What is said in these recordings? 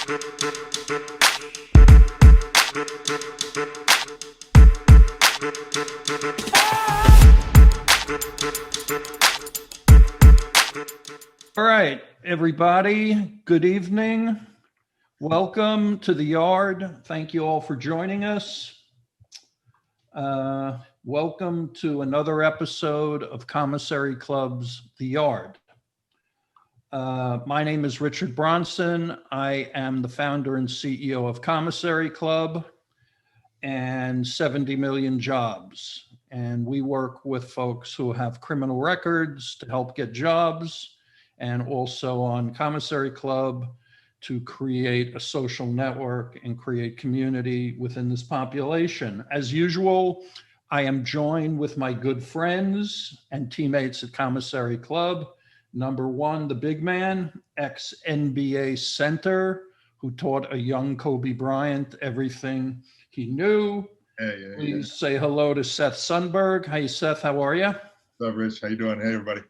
All right, everybody, good evening. Welcome to the Yard. Thank you all for joining us. Welcome to another episode of Commissary Club's The Yard. My name is Richard Bronson. I am the founder and CEO of Commissary Club and 70 Million Jobs. And we work with folks who have criminal records to help get jobs, and also on Commissary Club to create a social network and create community within this population. As usual, I am joined with my good friends and teammates at Commissary Club. Number one, the big man, ex-NBA center, who taught a young Kobe Bryant everything he knew. Please say hello to Seth Sundberg. Hey, Seth, how are you? What's up, Rich? How you doing? Hey, everybody.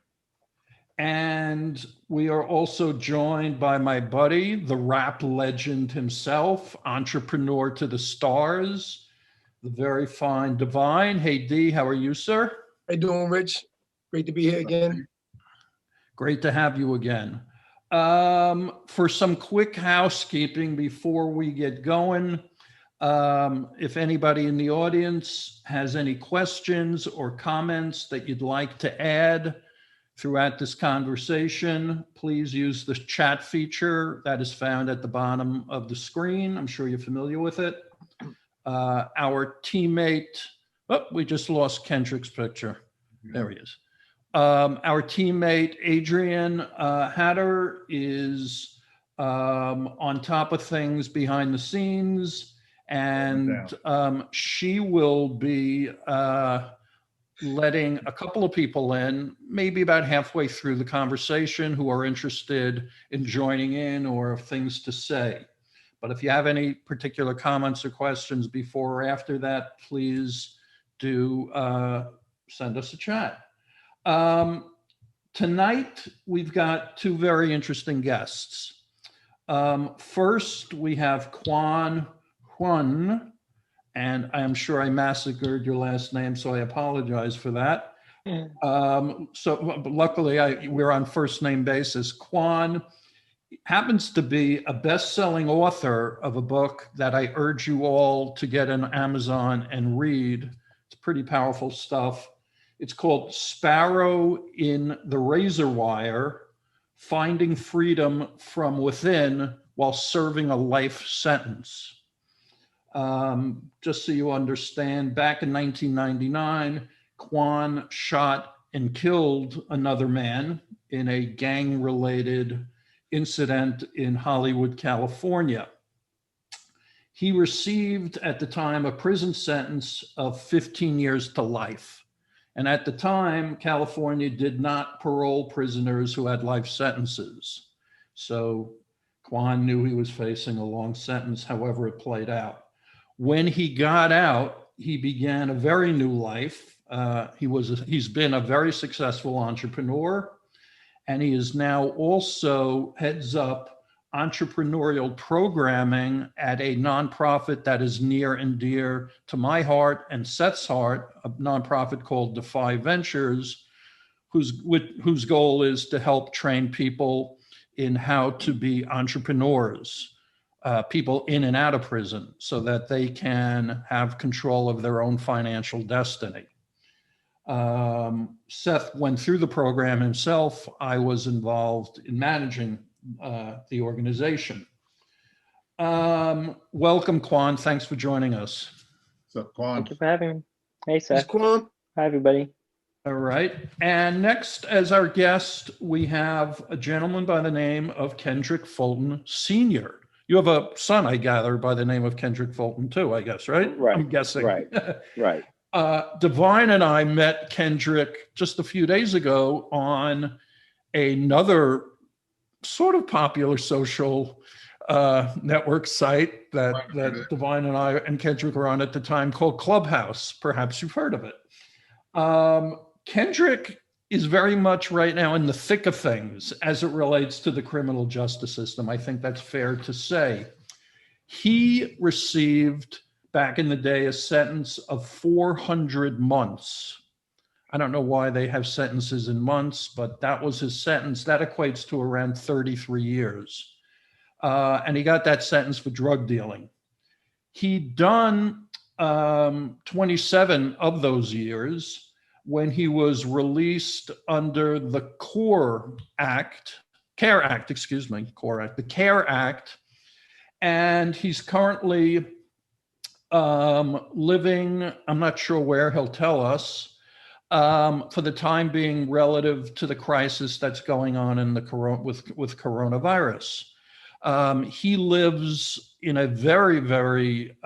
And we are also joined by my buddy, the rap legend himself, entrepreneur to the stars, the very fine Divine. Hey, D, how are you, sir? How you doing, Rich? Great to be here again. Great to have you again. For some quick housekeeping before we get going, if anybody in the audience has any questions or comments that you'd like to add throughout this conversation, please use the chat feature that is found at the bottom of the screen. I'm sure you're familiar with it. Our teammate, we just lost Kendrick's picture. There he is. Our teammate, Adrian Hatter, is on top of things behind the scenes, and she will be letting a couple of people in, maybe about halfway through the conversation, who are interested in joining in or have things to say. But if you have any particular comments or questions before or after that, please do send us a chat. Tonight, we've got two very interesting guests. First, we have Quan Huynh, and I am sure I massacred your last name, so I apologize for that. But luckily, we're on first name basis. Quan happens to be a best-selling author of a book that I urge you all to get on Amazon and read. It's pretty powerful stuff. It's called Sparrow in the Razor Wire: Finding Freedom from Within While Serving a Life Sentence. Just so you understand, back in 1999, Quan shot and killed another man in a gang-related incident in Hollywood, California. He received at the time a prison sentence of 15 years to life. And at the time, California did not parole prisoners who had life sentences. So Quan knew he was facing a long sentence, however it played out. When he got out, he began a very new life. He's been a very successful entrepreneur, and he is now also heads up entrepreneurial programming at a nonprofit that is near and dear to my heart and Seth's heart, a nonprofit called Defy Ventures, whose goal is to help train people in how to be entrepreneurs. People in and out of prison, so that they can have control of their own financial destiny. Seth went through the program himself. I was involved in managing the organization. Welcome, Quan. Thanks for joining us. What's up, Quan? Thank you for having me. Hey, It's Seth. Quan. Hi, everybody. All right. And next, as our guest, we have a gentleman by the name of Kendrick Fulton Sr. You have a son, I gather, by the name of Kendrick Fulton too, I guess, right? Right. I'm guessing. Right. Right. Divine and I met Kendrick just a few days ago on another sort of popular social network site that Divine and I and Kendrick were on at the time, called Clubhouse. Perhaps you've heard of it. Kendrick is very much right now in the thick of things as it relates to the criminal justice system. I think that's fair to say. He received back in the day a sentence of 400 months. I don't know why they have sentences in months, but that was his sentence. That equates to around 33 years. And he got that sentence for drug dealing. He'd done 27 of those years when he was released under the CARE Act, the CARE Act. And he's currently living, I'm not sure where, he'll tell us, for the time being relative to the crisis that's going on in with coronavirus. He lives in a very, very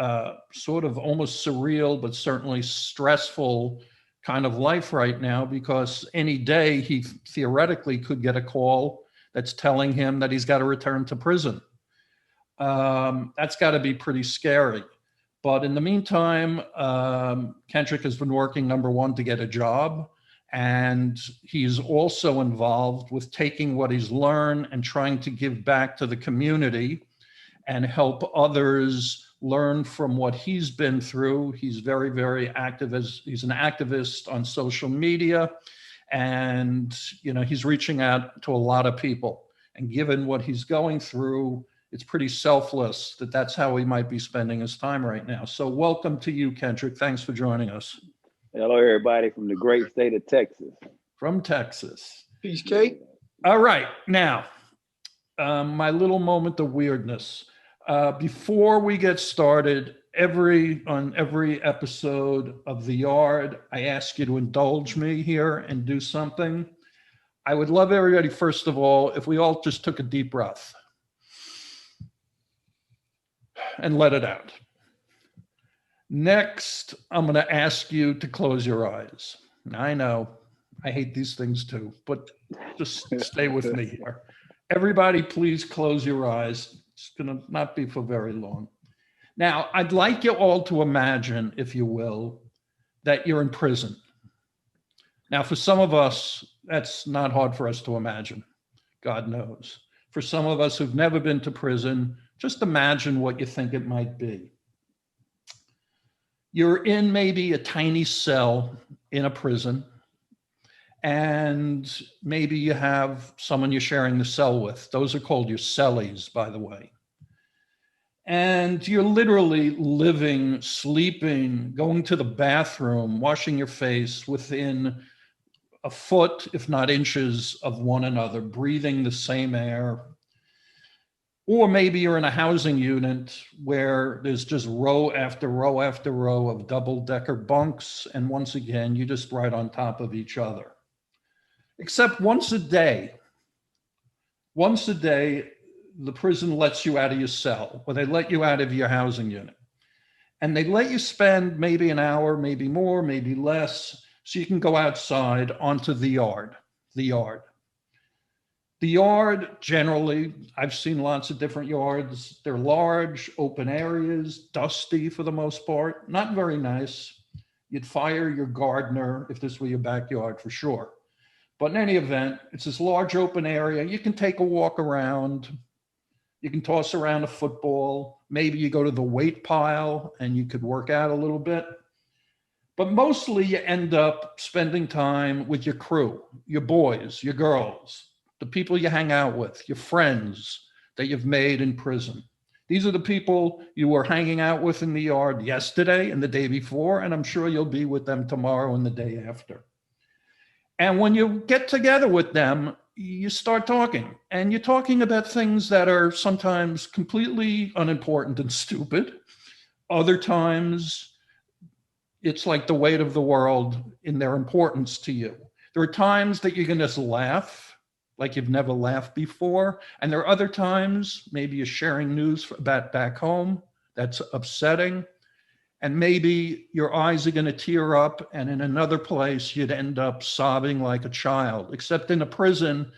sort of almost surreal, but certainly stressful kind of life right now, because any day he theoretically could get a call that's telling him that he's got to return to prison. That's got to be pretty scary. But in the meantime, Kendrick has been working, number one, to get a job. And he's also involved with taking what he's learned and trying to give back to the community and help others learn from what he's been through. He's very, very active he's an activist on social media, and he's reaching out to a lot of people. And given what he's going through, it's pretty selfless that that's how he might be spending his time right now. So welcome to you, Kendrick. Thanks for joining us. Hello, everybody from the great state of Texas. From Texas. Peace, Kate. All right. Now, my little moment of weirdness. Before we get started, on every episode of The Yard, I ask you to indulge me here and do something. I would love everybody, first of all, if we all just took a deep breath and let it out. Next, I'm going to ask you to close your eyes. I know I hate these things too, but just stay with me here. Everybody, please close your eyes. It's going to not be for very long. Now, I'd like you all to imagine, if you will, that you're in prison. Now, for some of us, that's not hard for us to imagine. God knows. For some of us who've never been to prison, just imagine what you think it might be. You're in maybe a tiny cell in a prison, and maybe you have someone you're sharing the cell with. Those are called your cellies, by the way. And you're literally living, sleeping, going to the bathroom, washing your face within a foot, if not inches, of one another, breathing the same air. Or maybe you're in a housing unit where there's just row after row after row of double-decker bunks. And once again, you're just right on top of each other. Except once a day, the prison lets you out of your cell, or they let you out of your housing unit. And they let you spend maybe an hour, maybe more, maybe less, so you can go outside onto the yard. The yard, generally, I've seen lots of different yards. They're large, open areas, dusty for the most part, not very nice. You'd fire your gardener if this were your backyard for sure. But in any event, it's this large open area. You can take a walk around. You can toss around a football. Maybe you go to the weight pile and you could work out a little bit. But mostly you end up spending time with your crew, your boys, your girls, the people you hang out with, your friends that you've made in prison. These are the people you were hanging out with in the yard yesterday and the day before, and I'm sure you'll be with them tomorrow and the day after. And when you get together with them, you start talking, and you're talking about things that are sometimes completely unimportant and stupid. Other times, it's like the weight of the world in their importance to you. There are times that you can just laugh like you've never laughed before. And there are other times, maybe you're sharing news about back home that's upsetting. And maybe your eyes are going to tear up, and in another place, you'd end up sobbing like a child. Except in a prison,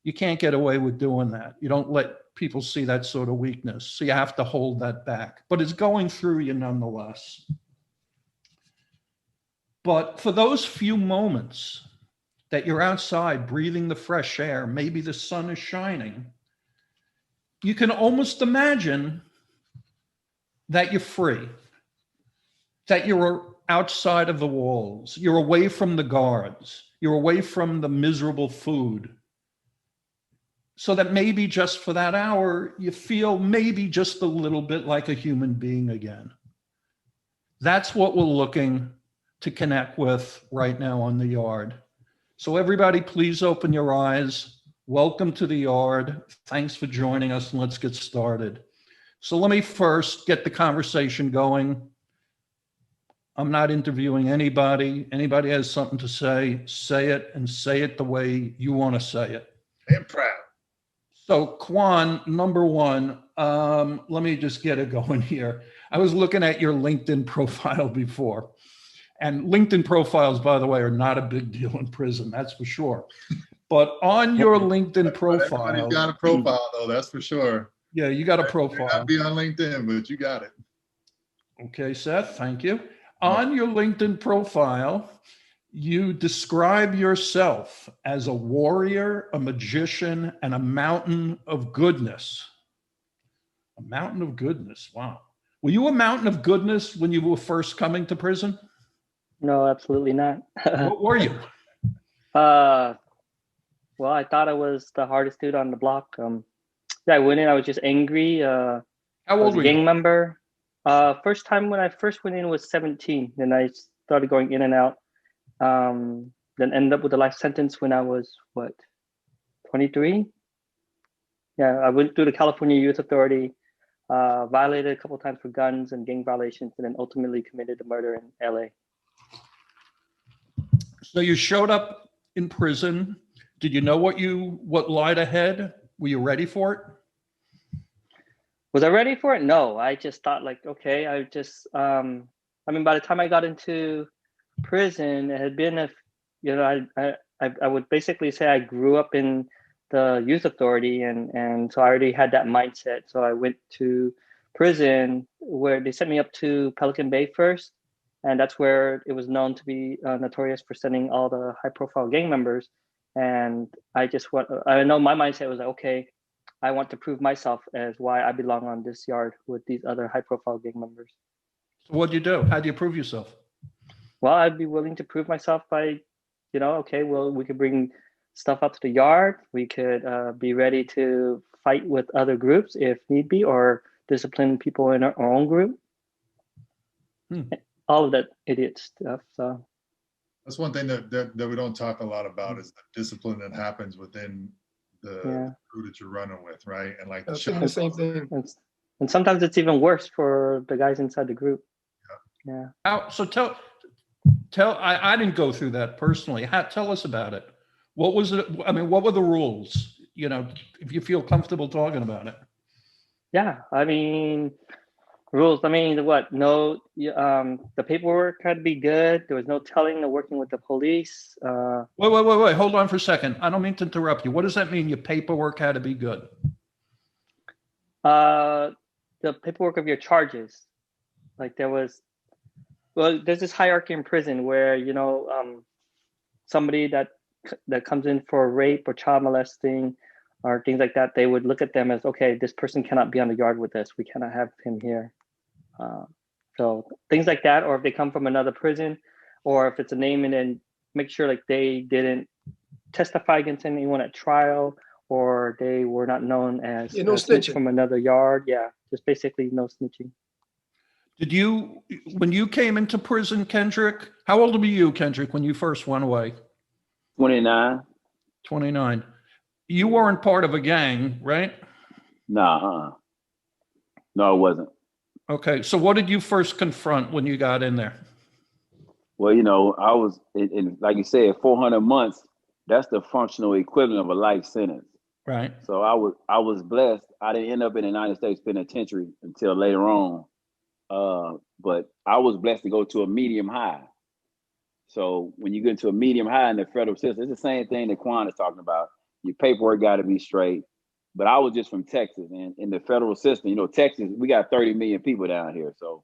you can't get away with doing that. You don't let people see that sort of weakness. So you have to hold that back. But it's going through you nonetheless. But for those few moments, that you're outside breathing the fresh air, maybe the sun is shining, you can almost imagine that you're free, that you're outside of the walls, you're away from the guards, you're away from the miserable food. So that maybe just for that hour, you feel maybe just a little bit like a human being again. That's what we're looking to connect with right now on the yard. So everybody, please open your eyes. Welcome to the yard. Thanks for joining us, and let's get started. So let me first get the conversation going. I'm not interviewing anybody. Anybody has something to say it, and say it the way you want to say it. And proud. So Quan, number one, let me just get it going here. I was looking at your LinkedIn profile before, and LinkedIn profiles, by the way, are not a big deal in prison, that's for sure. But on your LinkedIn profile, Everybody's got a profile though, that's for sure. yeah, you got a May profile. not be on LinkedIn, but you got it. Okay, Seth, thank you. On your LinkedIn profile, you describe yourself as a warrior, a magician, and a mountain of goodness. A mountain of goodness, wow. Were you a mountain of goodness when you were first coming to prison? No, absolutely not. What were you? Well, I thought I was the hardest dude on the block. Yeah, I went in, I was just angry. How I was old a were gang you? member. First time when I first went in was 17. Then I started going in and out. Then ended up with a life sentence when I was, 23? Yeah, I went through the California Youth Authority, violated a couple of times for guns and gang violations, and then ultimately committed a murder in LA. So you showed up in prison. Did you know what lied ahead? Were you ready for it? Was I ready for it? No, I just thought like, okay, I just, I mean, by the time I got into prison, it had been I would basically say I grew up in the youth authority, and so I already had that mindset. So I went to prison where they sent me up to Pelican Bay first, and that's where it was known to be notorious for sending all the high-profile gang members. And I know my mindset was like, okay, I want to prove myself as why I belong on this yard with these other high-profile gang members. So what'd you do? How do you prove yourself? Well, I'd be willing to prove myself by, okay, well, we could bring stuff up to the yard. We could be ready to fight with other groups if need be, or discipline people in our own group. All of that idiot stuff. So That's one thing that we don't talk a lot about is the discipline that happens within the crew that you're running with, right? And like I'm saying the same thing. and sometimes it's even worse for the guys inside the group. Yeah. So I didn't go through that personally. Tell us about it. What was it? I mean, what were the rules? If you feel comfortable talking about it. Yeah, I mean, rules. I mean, what? No, the paperwork had to be good. There was no telling, no working with the police. Wait. Hold on for a second. I don't mean to interrupt you. What does that mean? Your paperwork had to be good? The paperwork of your charges. Like there's this hierarchy in prison where, somebody that comes in for rape or child molesting or things like that, they would look at them as, okay, this person cannot be on the yard with us. We cannot have him here. So things like that, or if they come from another prison, or if it's a name and then make sure like they didn't testify against anyone at trial, or they were not known as no snitching from another yard. Yeah, just basically no snitching. When you came into prison, Kendrick, how old were you, Kendrick, when you first went away? 29. 29. You weren't part of a gang, right? Nah, no, it wasn't. Okay, so what did you first confront when you got in there? Well, I was, in like you said, 400 months, that's the functional equivalent of a life sentence. Right. So I was blessed. I didn't end up in the United States Penitentiary until later on. But I was blessed to go to a medium high. So when you get into a medium high in the federal system, it's the same thing that Quan is talking about. Your paperwork got to be straight. But I was just from Texas, and in the federal system, Texas, we got 30 million people down here. So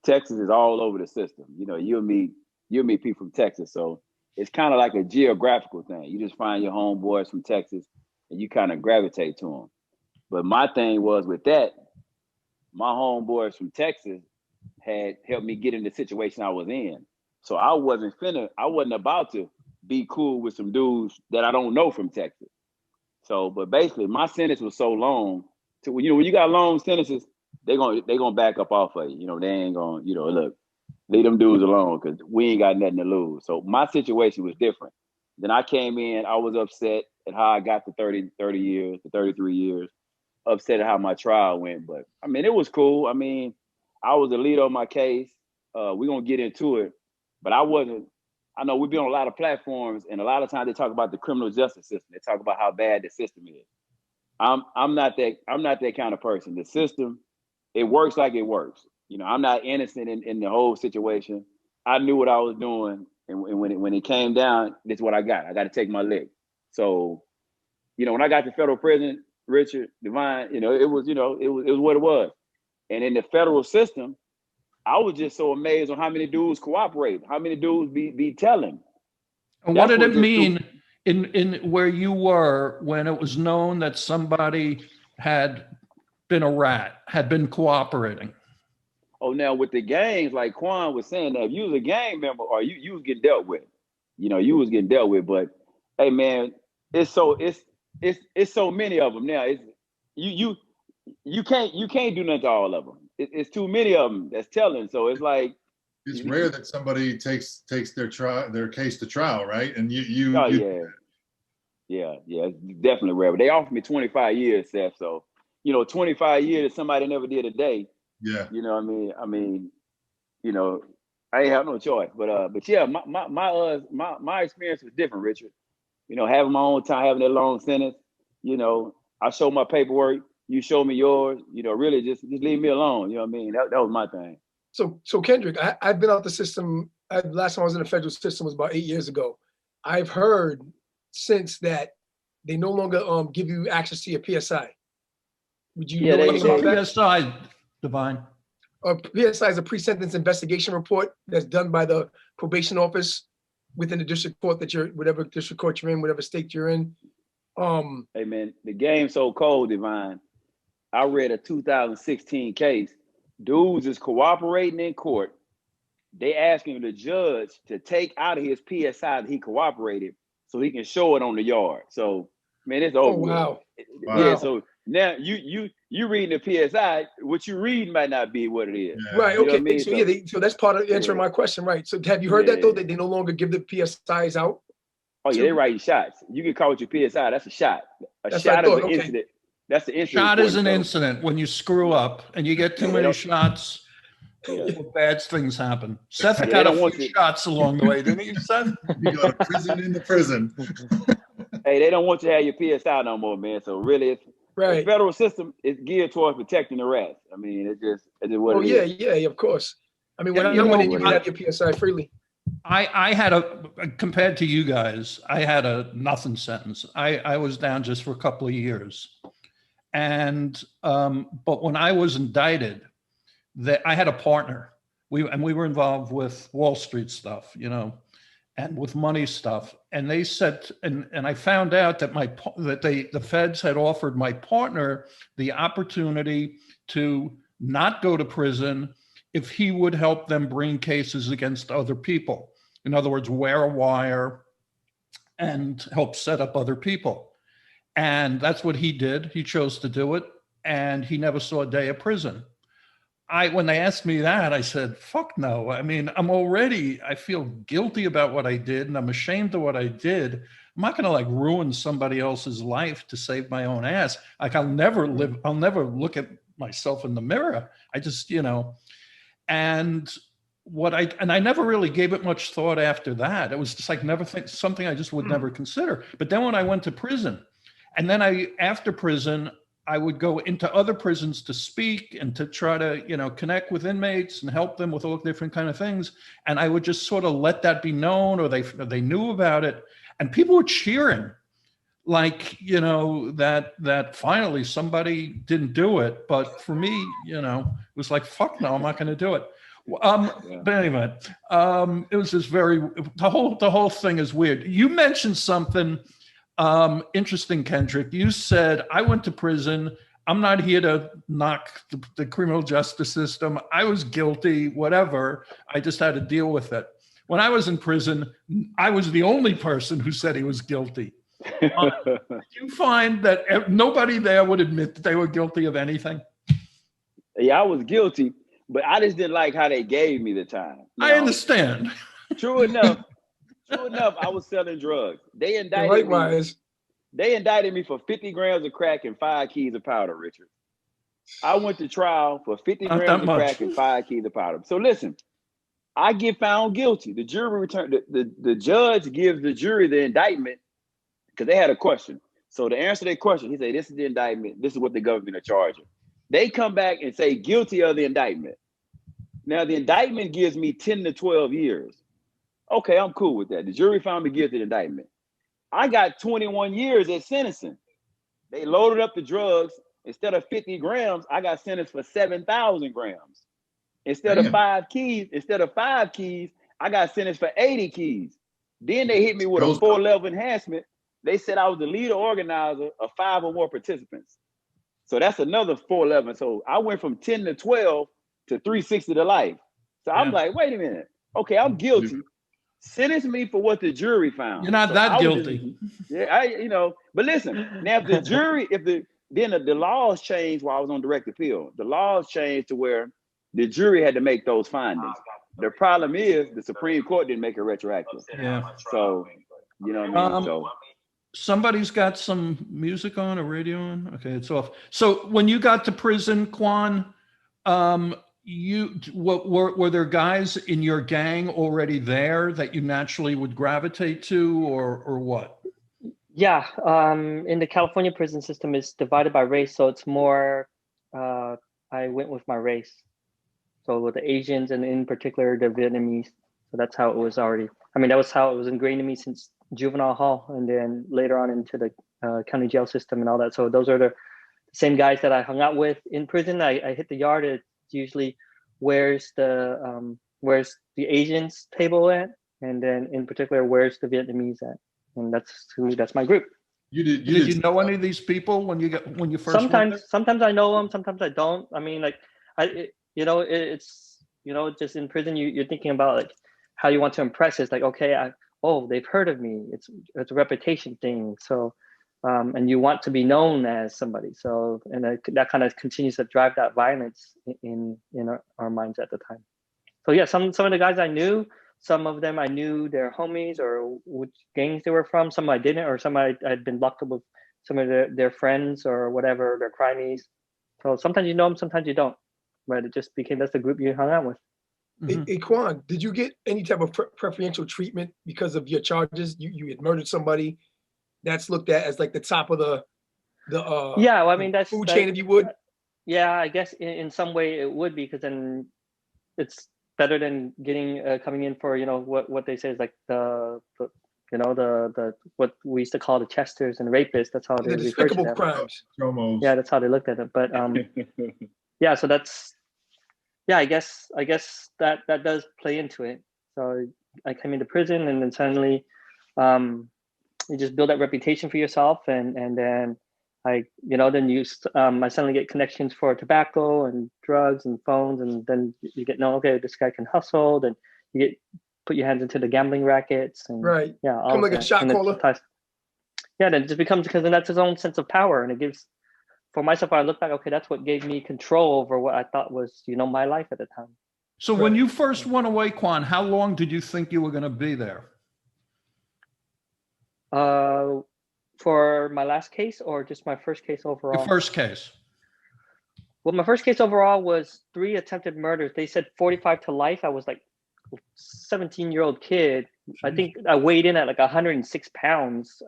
Texas is all over the system. You'll meet people from Texas. So it's kind of like a geographical thing. You just find your homeboys from Texas and you kind of gravitate to them. But my thing was with that, my homeboys from Texas had helped me get in the situation I was in. So I wasn't about to be cool with some dudes that I don't know from Texas. So, but basically my sentence was so long to, when you got long sentences, they're gonna back up off of you. You know, they ain't gonna, look, leave them dudes alone because we ain't got nothing to lose. So my situation was different. Then I came in, I was upset at how I got to 30 years, to 33 years, upset at how my trial went. But I mean, it was cool. I mean, I was the lead on my case. We're gonna get into it, but I know we've been on a lot of platforms and a lot of times they talk about the criminal justice system. They talk about how bad the system is. I'm not that kind of person. The system, it works like it works. I'm not innocent in the whole situation. I knew what I was doing, and when it came down, this is what I got. I got to take my lick. So, when I got to federal prison, Richard, Divine, it was what it was. And in the federal system, I was just so amazed on how many dudes cooperate, how many dudes be telling. And what did it mean in where you were when it was known that somebody had been a rat, had been cooperating? Oh, now with the gangs, like Quan was saying, that if you was a gang member or you was getting dealt with, you was getting dealt with. But hey, man, it's so many of them now. It's you can't do nothing to all of them. It's too many of them that's telling. So it's like it's rare that somebody takes their case to trial, right? And yeah, it's definitely rare. But they offered me 25 years, Seth. So 25 years, somebody never did a day. Yeah. You know what I mean? I ain't have no choice. But yeah, my experience was different, Richard. Having my own time, having that long sentence, I show my paperwork, you show me yours, really just leave me alone. You know what I mean? That was my thing. So Kendrick, I've been out the system. Last time I was in the federal system was about 8 years ago. I've heard since that they no longer give you access to your PSI. Would you know anything about that? PSI, Divine. PSI is a pre-sentence investigation report that's done by the probation office within the district court whatever district court you're in, whatever state you're in. Hey man, the game's so cold, Divine. I read a 2016 case. Dudes is cooperating in court. They asking the judge to take out of his PSI that he cooperated so he can show it on the yard. So man, it's over. Oh wow. Yeah, so now you reading the PSI, what you read might not be what it is. Right. You know okay. I mean? So that's part of answering my question, right? So have you heard that though, that they no longer give the PSIs out? Oh yeah, they writing shots. You can call it your PSI. That's a shot. That's shot is an okay. incident. That's the incident. Shot is an incident when you screw up and you get too many shots. Bad things happen. Seth got a few shots along the way, didn't he, Seth? You go to prison into prison. Hey, they don't want you to have your PSI no more, man. So really, it's right. The federal system is geared towards protecting the rats. I mean, it's just what it is. Yeah, of course. I mean, when you can have your PSI freely. I had compared to you guys, I had a nothing sentence. I was down just for a couple of years. And, but when I was indicted, I had a partner. We were involved with Wall Street stuff, and with money stuff. And they said, and I found out that the feds had offered my partner the opportunity to not go to prison if he would help them bring cases against other people. In other words, wear a wire and help set up other people. And that's what he did. He chose to do it. And he never saw a day of prison. When they asked me that, I said, fuck no. I mean, I feel guilty about what I did and I'm ashamed of what I did. I'm not going to ruin somebody else's life to save my own ass. I'll never look at myself in the mirror. I just, and I never really gave it much thought after that. It was just something I just would never consider. But then when I went to prison, and then after prison, I would go into other prisons to speak and to try to, connect with inmates and help them with all different kind of things. And I would just sort of let that be known, or they knew about it, and people were cheering, that finally somebody didn't do it. But for me, it was like, fuck no, I'm not going to do it. Yeah. But anyway, it was just the whole thing is weird. You mentioned something interesting, Kendrick. You said, I went to prison. I'm not here to knock the criminal justice system. I was guilty, whatever. I just had to deal with it. When I was in prison, I was the only person who said he was guilty. Did you find that nobody there would admit that they were guilty of anything? Yeah, I was guilty, but I just didn't like how they gave me the time. I understand. True enough, I was selling drugs. They indicted me for 50 grams of crack and 5 keys of powder, Richard. I went to trial for 50 grams of crack and 5 keys of powder. So listen, I get found guilty. The jury returned, the judge gives the jury the indictment because they had a question. So to answer their question, he said, this is the indictment. This is what the government are charging. They come back and say guilty of the indictment. Now the indictment gives me 10 to 12 years. Okay, I'm cool with that. The jury found me guilty of the indictment. I got 21 years at sentencing. They loaded up the drugs. Instead of 50 grams, I got sentenced for 7,000 grams. Instead of 5 keys, I got sentenced for 80 keys. Then they hit me with a 4-level enhancement. They said I was the leader organizer of 5 or more participants. So that's another 4-level. So I went from 10 to 12 to 360 to life. So I'm like, wait a minute. Okay, I'm guilty. Sentence me for what the jury found. You're not that guilty. But listen, now if the jury, then the laws changed while I was on direct appeal. The laws changed to where the jury had to make those findings. The problem is the Supreme Court didn't make it retroactive. Yeah. So, you know what I mean? Somebody's got some music on or radio on. Okay, it's off. So when you got to prison, Quan, were there guys in your gang already there that you naturally would gravitate to, or what? Yeah, in the California prison system, it's divided by race, so it's more. I went with my race, so with the Asians and in particular the Vietnamese. So that's how it was already. I mean, that was how it was ingrained in me since juvenile hall, and then later on into the county jail system and all that. So those are the same guys that I hung out with in prison. I hit the yard. It's usually where's the Asians table at, and then in particular where's the Vietnamese at, and that's my group. Did you know any of these people when you first? Sometimes I know them, sometimes I don't. I mean, like it's just in prison you're thinking about like how you want to impress. It's like, okay, they've heard of me. It's a reputation thing. So, and you want to be known as somebody. So, and that kind of continues to drive that violence in our minds at the time. So yeah, some of the guys I knew, some of them I knew their homies or which gangs they were from. Some I didn't, or some I'd been locked up with some of their friends or whatever, their crimies. So sometimes you know them, sometimes you don't. But it just became that's the group you hung out with. Mm-hmm. Hey, Quan, did you get any type of preferential treatment because of your charges? You had murdered somebody. That's looked at as like the top of the yeah. Well, I mean that's food chain, if you would. Yeah, I guess in some way it would, because then it's better than getting coming in for what they say is like the what we used to call the chesters and rapists. That's how they refer to them. Crimes. Yeah, that's how they looked at it. But yeah, so that's. Yeah, I guess that does play into it. So I came into prison, and then suddenly, you just build that reputation for yourself, and then I suddenly get connections for tobacco and drugs and phones, and then you get okay, this guy can hustle, then you put your hands into the gambling rackets, and right, yeah, come like a shot caller. Yeah, then it just becomes, because then that's his own sense of power, and it gives. For myself, I look back, okay, that's what gave me control over what I thought was, my life at the time. So when you first went away, Quan, how long did you think you were going to be there? For my last case, or just my first case overall? The first case. Well, my first case overall was 3 attempted murders. They said 45 to life. I was like a 17-year-old kid. I think I weighed in at like 106 pounds.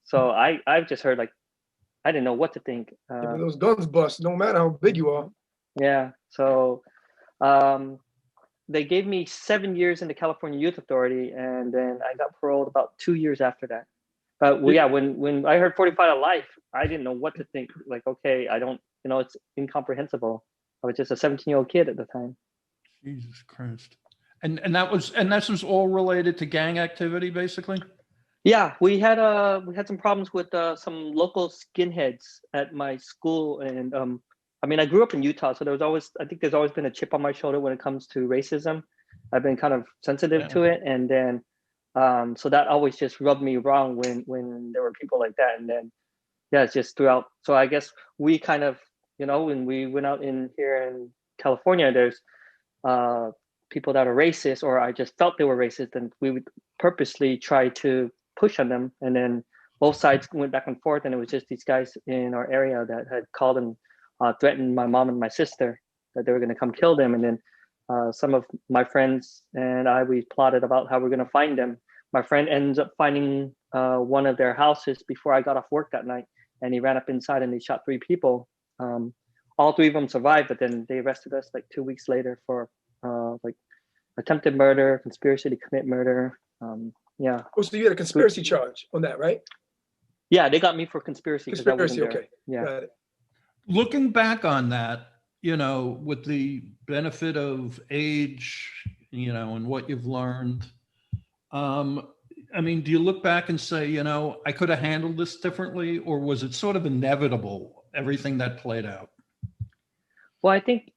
So I've just heard like, I didn't know what to think. Those guns bust, no matter how big you are. Yeah. So they gave me 7 years in the California Youth Authority, and then I got paroled about 2 years after that. But when I heard 45 to life, I didn't know what to think. Like, okay, I don't, it's incomprehensible. I was just a 17-year-old kid at the time. Jesus Christ. And this was all related to gang activity, basically? Yeah, we had some problems with some local skinheads at my school, and I mean, I grew up in Utah, so I think there's always been a chip on my shoulder when it comes to racism. I've been kind of sensitive to it, and then so that always just rubbed me wrong when there were people like that, and then yeah, it's just throughout. So I guess we kind of, when we went out in here in California, there's people that are racist, or I just felt they were racist, and we would purposely try to push on them, and then both sides went back and forth, and it was just these guys in our area that had called and threatened my mom and my sister that they were going to come kill them. And then some of my friends and we plotted about how we're going to find them. My friend ends up finding one of their houses before I got off work that night, and he ran up inside and he shot 3 people. All 3 of them survived, but then they arrested us like 2 weeks later for like attempted murder, conspiracy to commit murder. Yeah. Oh, so you had a conspiracy charge on that, right? Yeah, they got me for conspiracy. Conspiracy, okay. Yeah. Got it. Looking back on that, with the benefit of age, and what you've learned, I mean, do you look back and say, I could have handled this differently, or was it sort of inevitable, everything that played out? Well, I think,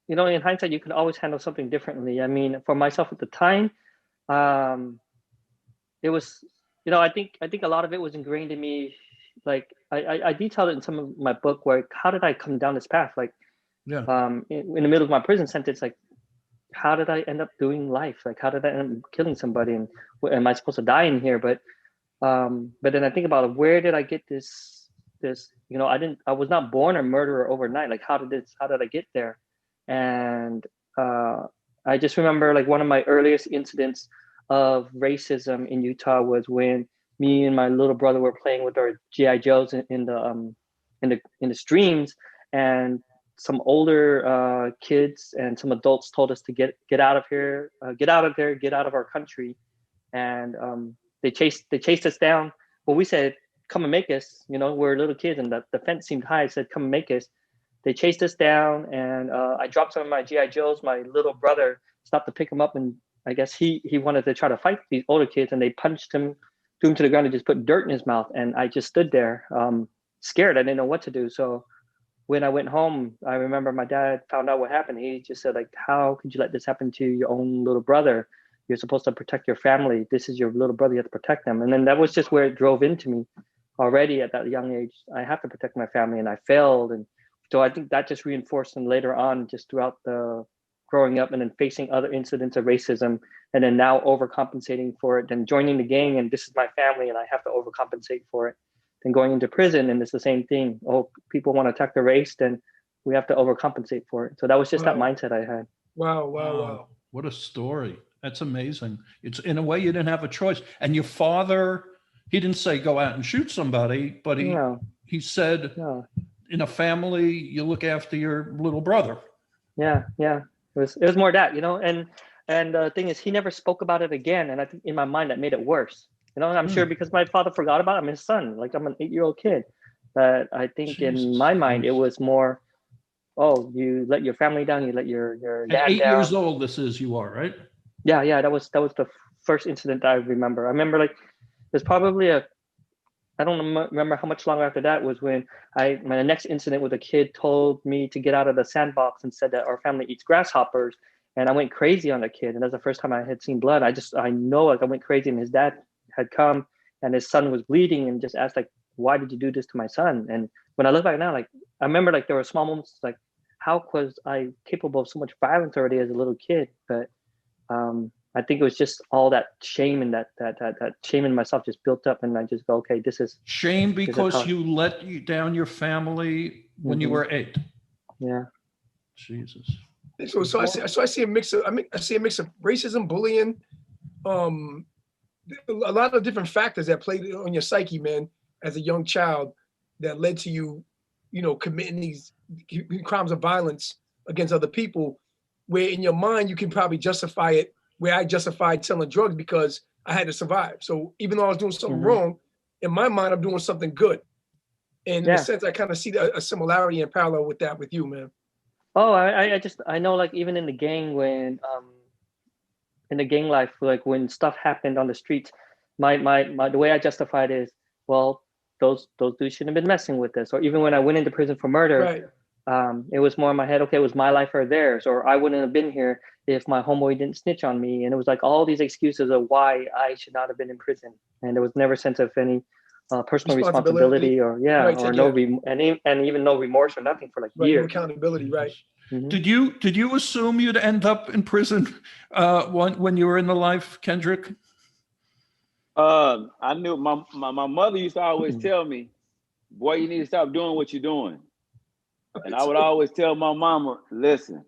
in hindsight, you can always handle something differently. I mean, for myself at the time, it was, I think a lot of it was ingrained in me. Like I detailed it in some of my book, where how did I come down this path? Like, yeah. In the middle of my prison sentence, like, how did I end up doing life? Like, how did I end up killing somebody? And am I supposed to die in here? But then I think about it, where did I get this, I was not born a murderer overnight. Like, how did I get there? And I just remember, like, one of my earliest incidents of racism in Utah was when me and my little brother were playing with our GI Joes in the streams, and some older kids and some adults told us to get out of here, get out of there, get out of our country, and they chased us down. Well, we said, "Come and make us." We're little kids, and the fence seemed high. I said, "Come and make us." They chased us down, and I dropped some of my GI Joes. My little brother stopped to pick him up, and I guess he wanted to try to fight these older kids, and they punched him, threw him to the ground, and just put dirt in his mouth. And I just stood there, scared. I didn't know what to do. So when I went home, I remember my dad found out what happened. He just said, like, "How could you let this happen to your own little brother? You're supposed to protect your family. This is your little brother. You have to protect them." And then that was just where it drove into me already at that young age. I have to protect my family, and I failed. And so I think that just reinforced, and later on, just throughout the growing up and then facing other incidents of racism, and then now overcompensating for it, then joining the gang, and this is my family and I have to overcompensate for it. Then going into prison, and it's the same thing. Oh, people want to attack the race, then we have to overcompensate for it. So that was just that mindset I had. Wow. What a story. That's amazing. It's, in a way, you didn't have a choice. And your father, he didn't say go out and shoot somebody, but he said, in a family, you look after your little brother. Yeah. It was more that, and the thing is, he never spoke about it again. And I think in my mind that made it worse. I'm sure because my father forgot about it. I'm his son. Like, I'm an 8-year-old kid. But I think in my mind, it was more, oh, you let your family down. You let your dad down. 8 years old, you are, right? Yeah. That was the first incident that I remember. I remember, like, there's probably I don't remember how much longer after that was when my next incident with a kid told me to get out of the sandbox and said that our family eats grasshoppers. And I went crazy on the kid. And that's the first time I had seen blood. I know, like, I went crazy, and his dad had come and his son was bleeding and just asked, like, "Why did you do this to my son?" And when I look back now, like, I remember, like, there were small moments, like, how was I capable of so much violence already as a little kid? But I think it was just all that shame, and that shame in myself just built up, and I just go, okay, this is shame because you let down your family when you were 8. Yeah. Jesus. So I see a mix of racism, bullying, a lot of different factors that played on your psyche, man, as a young child, that led to you, committing these crimes of violence against other people, where in your mind you can probably justify it, where I justified selling drugs because I had to survive. So even though I was doing something wrong, in my mind I'm doing something good. And in a sense, I kind of see a similarity and parallel with that with you, man. Oh, I know, like even in the gang, when in the gang life, like when stuff happened on the streets, my the way I justified is, well, those dudes shouldn't have been messing with this. Or even when I went into prison for murder, Right. it was more in my head, okay, it was my life or theirs, or I wouldn't have been here if my homeboy didn't snitch on me. And it was like all these excuses of why I should not have been in prison. And there was never a sense of any personal responsibility, or Right. or Yeah. and even no remorse or nothing for like Right. No years. accountability. Right. Mhm. Did you assume you'd end up in prison when you were in the life, Kendrick? I knew my mother used to always tell me, boy, you need to stop doing what you're doing. And I would always tell my mama, listen,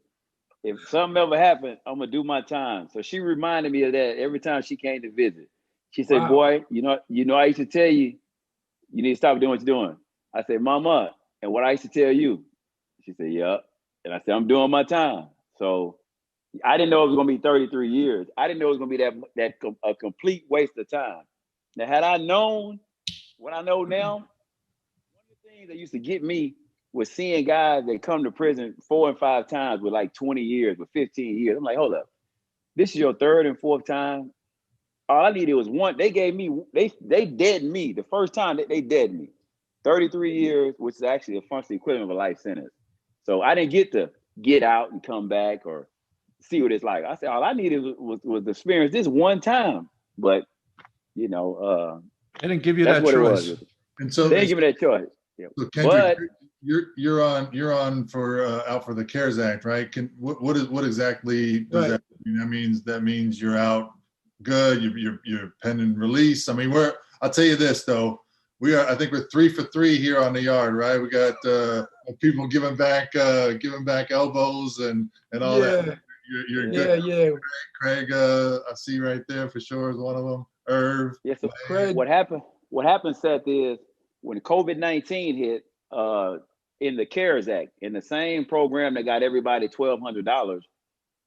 if something ever happened, I'm gonna do my time. So she reminded me of that every time she came to visit. She said, Wow. boy, I used to tell you, you need to stop doing what you're doing. I said, Mama, and what I used to tell you? She said, yep. And I said, I'm doing my time. So I didn't know it was gonna be 33 years. I didn't know it was gonna be a complete waste of time. Now, had I known what I know now, one of the things that used to get me was seeing guys that come to prison 4 and 5 times with like 20 years, with 15 years. I'm like, hold up, this is your third and fourth time. All I needed was one. They gave me, they dead me. The first time they dead me. 33 years, which is actually a functional equivalent of a life sentence. So I didn't get to get out and come back or see what it's like. I said, all I needed was to experience this one time. But, They didn't give you that's that what choice. it was. And so, They didn't give me that choice. Yeah. so Kendrick, But you're on for out for the CARES Act, right? What exactly does Right. that mean? That means you're out good. You're pending release. I mean, I'll tell you this though. I think we're 3 for 3 here on the yard, right? We got people giving back elbows and all Yeah. that. You're good. Yeah. Craig, I see right there for sure is one of them. Irv. yeah, so Craig. what happened, Seth, is when COVID-19 hit, in the CARES Act, in the same program that got everybody $1,200,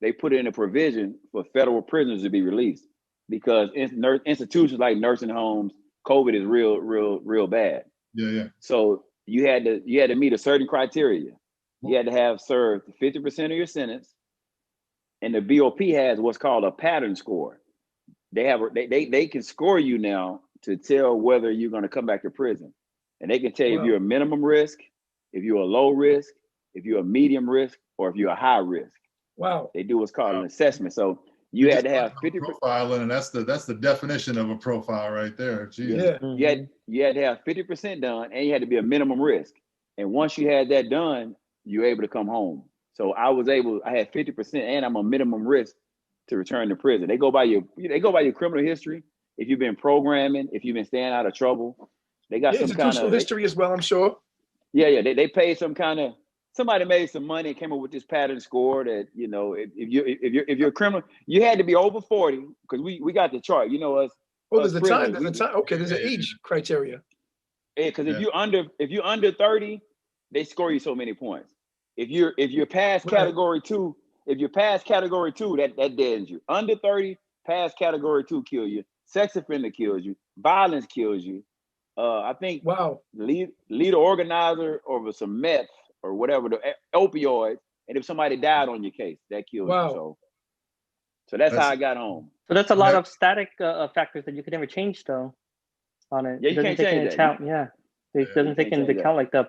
they put in a provision for federal prisoners to be released because institutions like nursing homes, COVID is real bad. Yeah. So you had to meet a certain criteria. You had to have served 50% of your sentence, and the BOP has what's called a pattern score. They can score you now to tell whether you're going to come back to prison, and they can tell you if you're a minimum risk, if you're a low risk, if you're a medium risk, or if you're a high risk. Wow. They do what's called an assessment. So you had to have 50% profiling, and that's the definition of a profile right there. Jesus. Yeah. You had to have 50% done, and you had to be a minimum risk. And once you had that done, you were able to come home. So I had 50%, and I'm a minimum risk to return to prison. They go by your criminal history. If you've been programming, if you've been staying out of trouble, they got some kind institutional of history as well, I'm sure. Yeah. They paid some kind of, somebody made some money and came up with this pattern score that, if you're a criminal, you had to be over 40, because we got the chart. Us. Oh, there's a time. prisoners, There's a time. Okay, there's an age criteria. because if you're under 30, they score you so many points. If you're past category 2, that deadens you. Under 30, past category 2 kill you. Sex offender kills you. Violence kills you. I think leader organizer over some meth or whatever, the opioids, and if somebody died on your case, that kills you. So that's how I got home. So that's a lot of static factors that you could never change though on it. Yeah, you can't change that. It doesn't take into account like the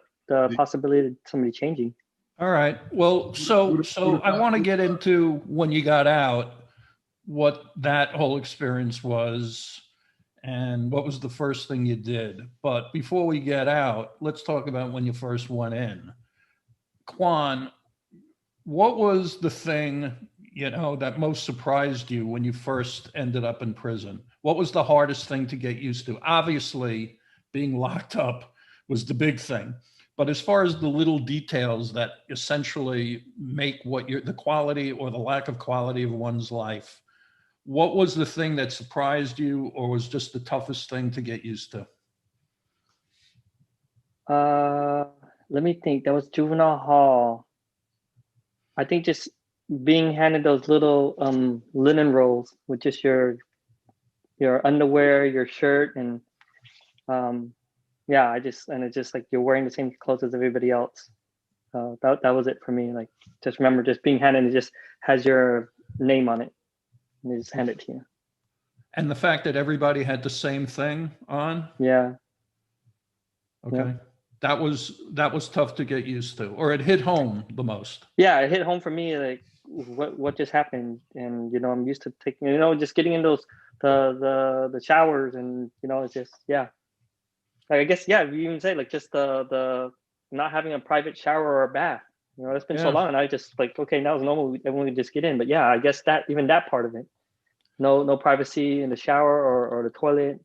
possibility of somebody changing. All right. Well, so I want to get into when you got out, what that whole experience was, and what was the first thing you did. But before we get out, let's talk about when you first went in. Quan, what was the thing, that most surprised you when you first ended up in prison? What was the hardest thing to get used to? Obviously, being locked up was the big thing. But as far as the little details that essentially make the quality or the lack of quality of one's life, what was the thing that surprised you or was just the toughest thing to get used to? Let me think. That was juvenile hall. I think just being handed those little linen rolls with just your underwear, your shirt, and it's just like you're wearing the same clothes as everybody else. That was it for me. Like, just remember just being handed, it just has your name on it, and they just hand it to you. And the fact that everybody had the same thing on, Yeah. okay. Yeah. That was tough to get used to, or it hit home the most. Yeah, it hit home for me, like what just happened. And I'm used to taking, just getting in those the showers, and it's just, yeah. Like, I guess, yeah, you even say like just the not having a private shower or a bath. It's been so Yeah. long, and I just like, okay, now it's normal, everyone can just get in. But yeah, I guess that even that part of it, no privacy in the shower or the toilet.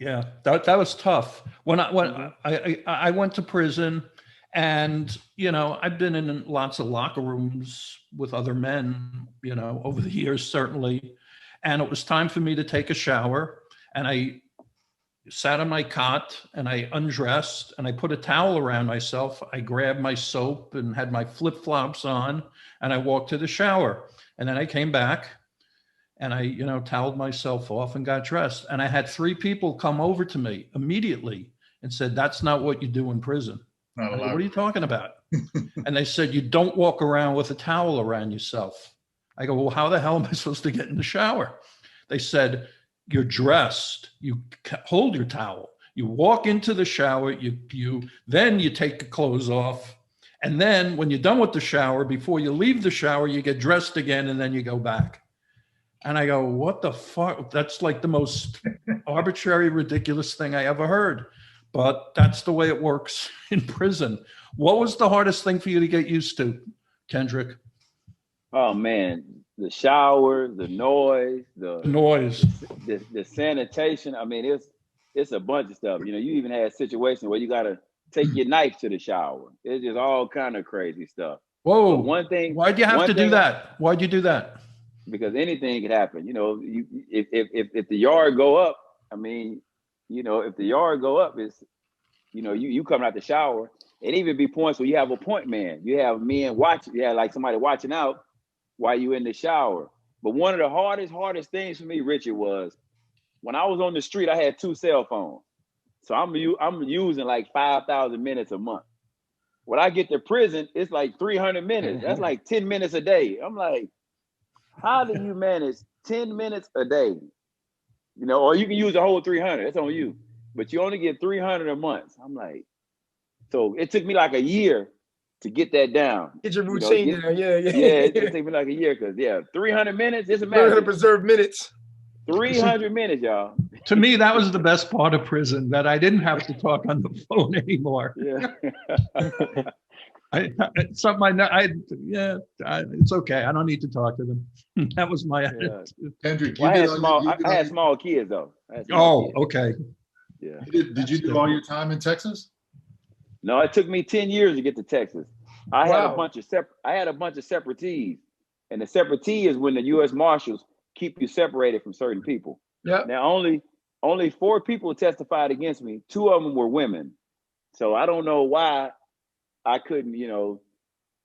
Yeah, that was tough. When I went to prison, and I've been in lots of locker rooms with other men, over the years, certainly. And it was time for me to take a shower, and I sat on my cot and I undressed and I put a towel around myself. I grabbed my soap and had my flip-flops on, and I walked to the shower. And then I came back and I, toweled myself off and got dressed. And I had 3 people come over to me immediately and said, "That's not what you do in prison." Not I go, allowed. "What are you talking about?" And they said, "You don't walk around with a towel around yourself." I go, "Well, how the hell am I supposed to get in the shower?" They said, "You're dressed. You hold your towel. You walk into the shower. Then you take the clothes off. And then when you're done with the shower, before you leave the shower, you get dressed again, and then you go back." And I go, "What the fuck?" That's like the most arbitrary, ridiculous thing I ever heard. But that's the way it works in prison. What was the hardest thing for you to get used to, Kendrick? Oh man, the shower, the noise, The noise. the sanitation. I mean, it's a bunch of stuff. You even had situations where you gotta take your knife to the shower. It's just all kind of crazy stuff. Whoa. But one thing. Why'd you have to do that? Why'd you do that? Because anything could happen. If the yard go up, I mean, if the yard go up, it's, you coming out the shower. It even be points where you have a point man. You have men watching. You have like somebody watching out while you in the shower. But one of the hardest things for me, Richard, was when I was on the street. I had 2 cell phones, so I'm using like 5,000 minutes a month. When I get to prison, it's like 300 minutes. That's like 10 minutes a day. I'm like, how do you manage 10 minutes a day? Or you can use the whole 300. That's on you. But you only get 300 a month. I'm like, so it took me like a year to get that down. Get your routine down. Yeah. Yeah, it took me like a year because 300 minutes. It's a Learn how to matter. preserve minutes. 300 minutes, y'all. To me, that was the best part of prison, that I didn't have to talk on the phone anymore. Yeah. It's okay. I don't need to talk to them. That was my attitude. Kendrick, Well, I had small kids though. Okay. Yeah. Did you do all your time in Texas? No, it took me 10 years to get to Texas. I had Wow. a bunch of separatees, and the separatee is when the U.S. Marshals keep you separated from certain people. Yeah. Now, only 4 people testified against me. 2 of them were women, so I don't know why I couldn't,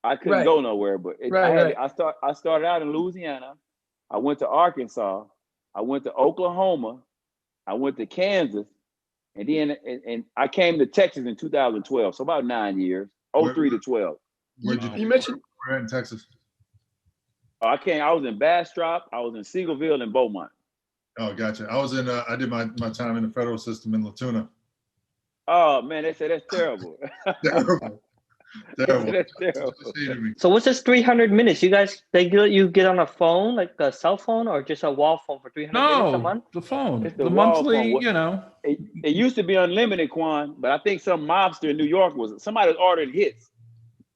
Right. go nowhere. But Right. I started out in Louisiana. I went to Arkansas. I went to Oklahoma. I went to Kansas. And then and I came to Texas in 2012, so about 9 years, 03 to 12. Where'd You mentioned Where in Texas? I was in Bastrop, I was in Seagoville and Beaumont. Oh, gotcha. I was in. I did my time in the federal system in Latuna. Oh man, they said that's terrible. Terrible. Terrible. That's terrible. Just hated me. So what's this 300 minutes? You guys, you get on a phone, like a cell phone, or just a wall phone for 300 minutes a No, month? the phone, It's the the wall monthly, phone. It used to be unlimited, Quan, but I think some mobster in New York somebody was ordering hits.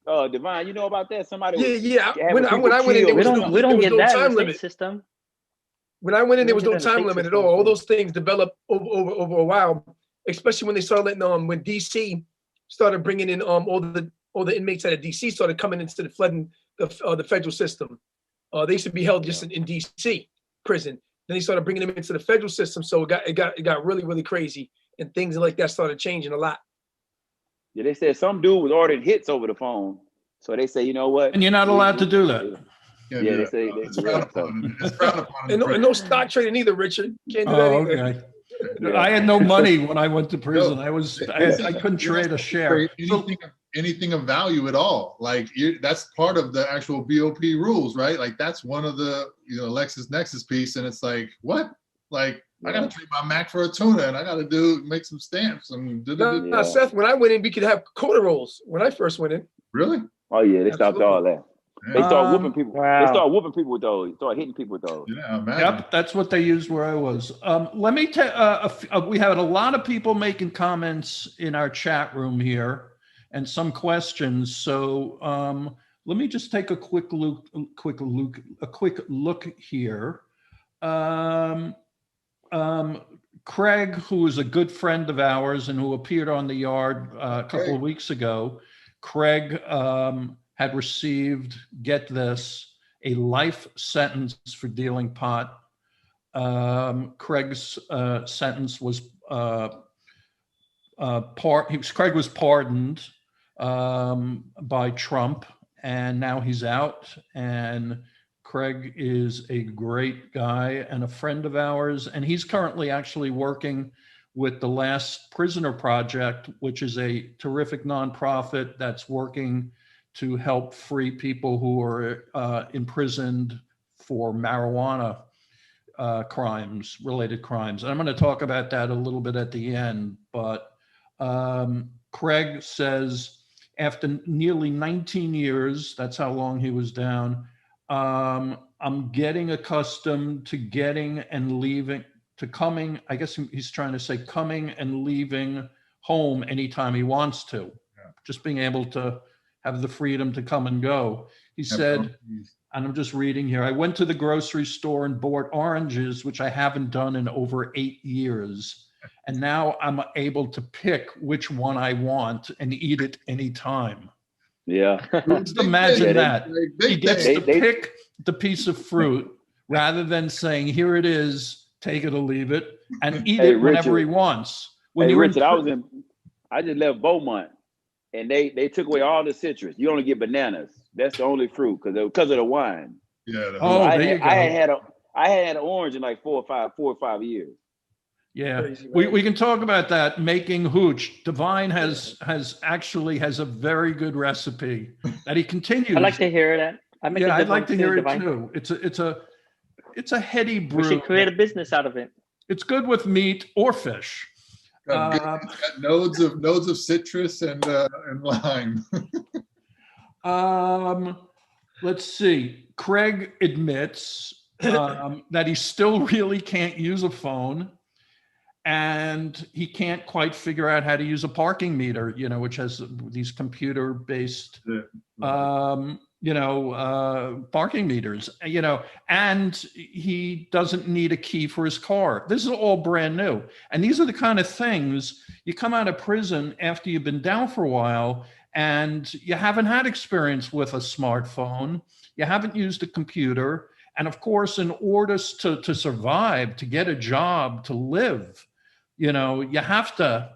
Divine, you know about that? Somebody was yeah. having When people I went in, killed. there We was don't no, we there don't was get no that in time the limit. state system. When I went in, there was We no don't get that in time the limit state at all. system. All those things developed over a while, especially when they started letting when DC started bringing in all the inmates out of DC started coming into the flooding the federal system. They used to be held just in DC prison. Then they started bringing them into the federal system, so it got really crazy, and things like that started changing a lot. Yeah, they said some dude was ordering hits over the phone. So they say, you know what? and you're not allowed to do that. Can't Yeah, do they that. say It's frowned upon. It's frowned upon. in And no stock trading either, Richard. Can't do that Oh, either. okay. Yeah. I had no money when I went to prison. I couldn't You're not trade a share. Anything, anything of value at all. Like that's part of the actual BOP rules, right? Like that's one of the LexisNexis piece, and it's like what? Like I gotta treat my Mac for a tuna, and I gotta make some stamps and. No, Seth, when I went in, we could have quota rolls when I first went in. Really? Oh yeah, they stopped all that. They start whooping people. Wow. They start whooping people with those. Start hitting people with those. Yeah, imagine. Yep, that's what they used where I was. Let me tell. We had a lot of people making comments in our chat room here, and some questions. So let me just take a quick look here. Craig, who is a good friend of ours and who appeared on the yard a couple of weeks ago, Craig had received, get this, a life sentence for dealing pot. Craig's sentence was Craig was pardoned by Trump, and now he's out. And Craig is a great guy and a friend of ours, and he's currently actually working with the Last Prisoner Project, which is a terrific nonprofit that's working to help free people who are imprisoned for marijuana related crimes. And I'm going to talk about that a little bit at the end. But Craig says, after nearly 19 years, that's how long he was down, I'm getting accustomed to getting and leaving, to coming, I guess he's trying to say coming and leaving home anytime he wants to. Yeah. Just being able to have the freedom to come and go. He said, and I'm just reading here, I went to the grocery store and bought oranges, which I haven't done in over 8 years. And now I'm able to pick which one I want and eat it anytime. Yeah. Just imagine that. He gets to They- pick the piece of fruit rather than saying, here it is, take it or leave it, and eat Hey, it whenever Richard. he wants. When Hey, you're Richard, I just left Beaumont, and they took away all the citrus. You only get bananas. That's the only fruit because of the wine. Yeah. Oh, I there you go. I had an orange in like 4 or 5 years. Yeah, Crazy, we man. can talk about that. Making hooch. Divine has a very good recipe that he continues. I'd like to hear that. I make a Yeah, good I'd like one to hear it Divine. too. It's a heady We brew. should create a business out of it. It's good with meat or fish. It's got nodes of citrus and lime. Let's see. Craig admits that he still really can't use a phone, and he can't quite figure out how to use a parking meter, which has these computer-based, parking meters, and he doesn't need a key for his car. This is all brand new. And these are the kind of things you come out of prison after you've been down for a while and you haven't had experience with a smartphone. You haven't used a computer. And of course, in order to survive, to get a job, to live, you have to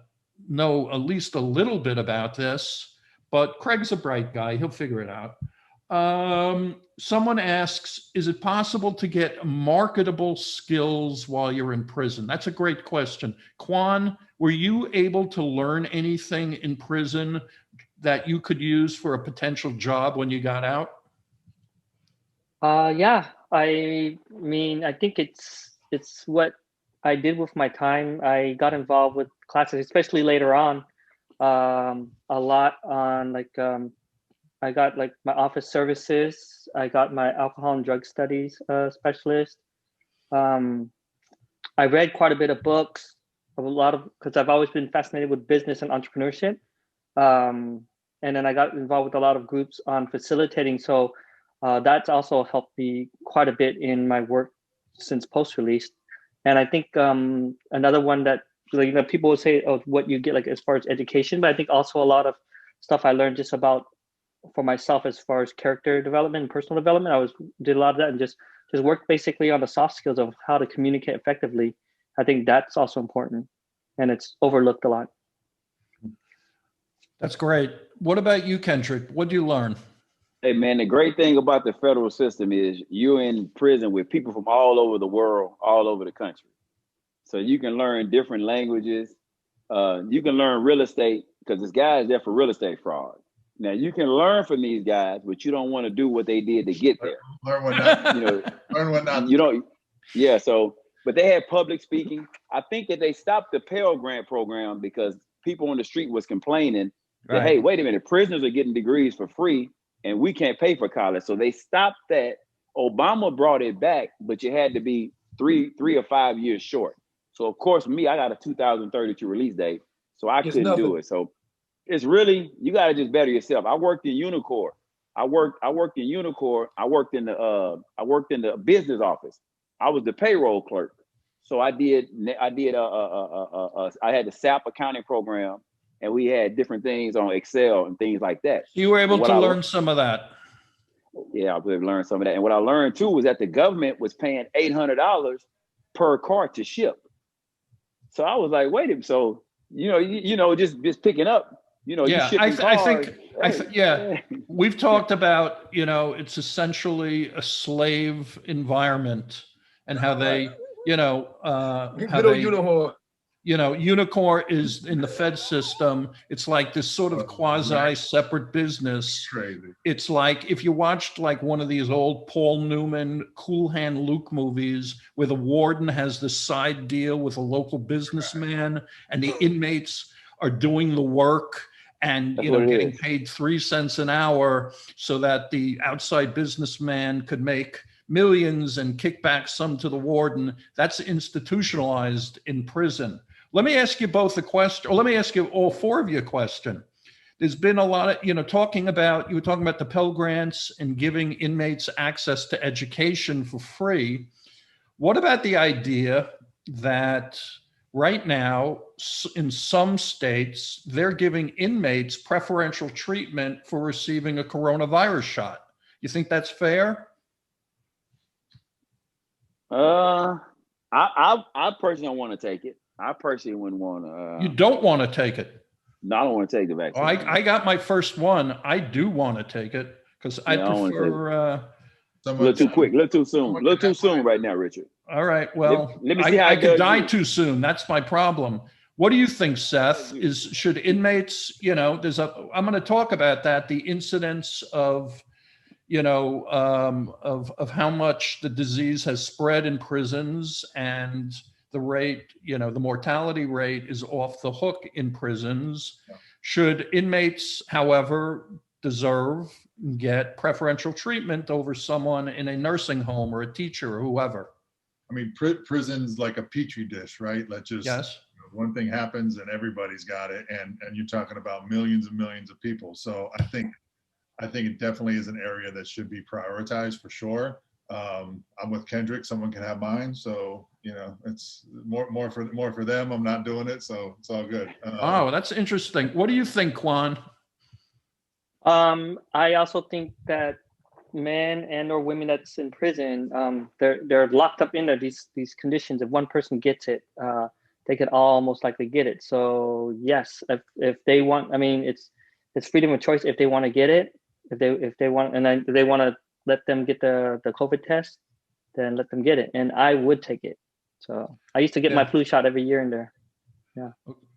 know at least a little bit about this. But Craig's a bright guy. He'll figure it out. Someone asks, is it possible to get marketable skills while you're in prison? That's a great question. Quan, were you able to learn anything in prison that you could use for a potential job when you got out? Yeah, I mean, I think it's what I did with my time. I got involved with classes, especially later on, a lot on I got like my office services. I got my alcohol and drug studies specialist. I read quite a bit of books, because I've always been fascinated with business and entrepreneurship. And then I got involved with a lot of groups on facilitating. So that's also helped me quite a bit in my work since post-release. And I think another one that people will say, oh, what you get as far as education, but I think also a lot of stuff I learned just about for myself as far as character development and personal development. I did a lot of that and just worked basically on the soft skills of how to communicate effectively. I think that's also important, and it's overlooked a lot. That's great. What about you, Kendrick? What did you learn? Hey man, the great thing about the federal system is you're in prison with people from all over the world, all over the country. So you can learn different languages. You can learn real estate because this guy is there for real estate fraud. Now you can learn from these guys, but you don't want to do what they did to get there. Learn what not. You know, Learn what not. you don't. Yeah. So, but they had public speaking. I think that they stopped the Pell Grant program because people on the street was complaining that, Right. hey, wait a minute, prisoners are getting degrees for free and we can't pay for college. So they stopped that. Obama brought it back, but you had to be three or 5 years short. So of course, me, I got a 2032 release date, so I It's couldn't do nothing. it. So it's really, you got to just better yourself. I worked in Unicor. I worked in Unicor. I worked in the business office. I was the payroll clerk. So I had the SAP accounting program, and we had different things on Excel and things like that. You were able What to I- learn some of that. Yeah, I really learned some of that. And what I learned too was that the government was paying $800 per car to ship. So I was like, wait a minute. So, just picking up, Yeah, you shipping cars. yeah. We've talked about, it's essentially a slave environment and how they, how Good old they, Unihor. Unicor is in the Fed system. It's like this sort of quasi separate business. Crazy. It's like if you watched like one of these old Paul Newman Cool Hand Luke movies where the warden has this side deal with a local businessman and the inmates are doing the work and That's what it getting is. paid 3 cents an hour so that the outside businessman could make millions and kick back some to the warden. That's institutionalized in prison. Let me ask you both a question, or let me ask you all four of you a question. There's been a lot of, you were talking about the Pell Grants and giving inmates access to education for free. What about the idea that right now, in some states, they're giving inmates preferential treatment for receiving a coronavirus shot? You think that's fair? I personally don't want to take it. I personally wouldn't want to. You don't want to take it. No, I don't want to take the vaccine. I got my first one. I do want to take it because I Yeah, I don't wanna prefer. a little too quick, a little too soon, a little too soon right now, Richard. All right. Well, Let me see how I it could does die you. too soon. That's my problem. What do you think, Seth? Should inmates, I'm going to talk about that, the incidence of, of how much the disease has spread in prisons and the rate, the mortality rate is off the hook in prisons. Yeah. Should inmates, however, deserve get preferential treatment over someone in a nursing home or a teacher or whoever? I mean, prison's like a petri dish, right? Yes. One thing happens and everybody's got it, and you're talking about millions and millions of people. So I think it definitely is an area that should be prioritized for sure. I'm with Kendrick. Someone can have mine, so it's more for them. I'm not doing it, so it's all good. Oh, that's interesting. What do you think, Quan? I also think that men and or women that's in prison, they're locked up in there, these conditions. If one person gets it, they could all most likely get it. So yes, if they want, I mean, it's freedom of choice. If they want to get it, if they want, and then they want to let them get the COVID test, then let them get it. And I would take it. So I used to get my flu shot every year in there.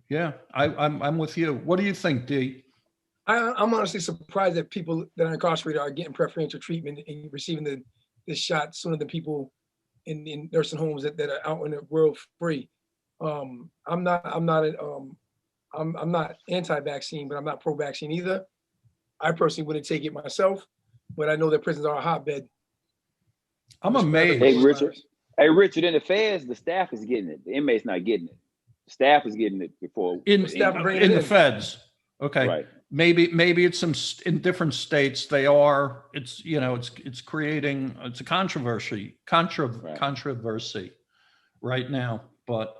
Yeah, I'm with you. What do you think, Dee? I'm honestly surprised that people that are incarcerated are getting preferential treatment and receiving this shot sooner than people in nursing homes that are out in the world free. I'm not anti-vaccine, but I'm not pro-vaccine either. I personally wouldn't take it myself, but I know that prisons are a hotbed. I'm amazed. Hey, Richard, in the feds, the staff is getting it. The inmates not getting it. The staff is getting it before. In the feds. Okay. Right. Maybe it's in different states they are. It's it's creating a controversy right now. But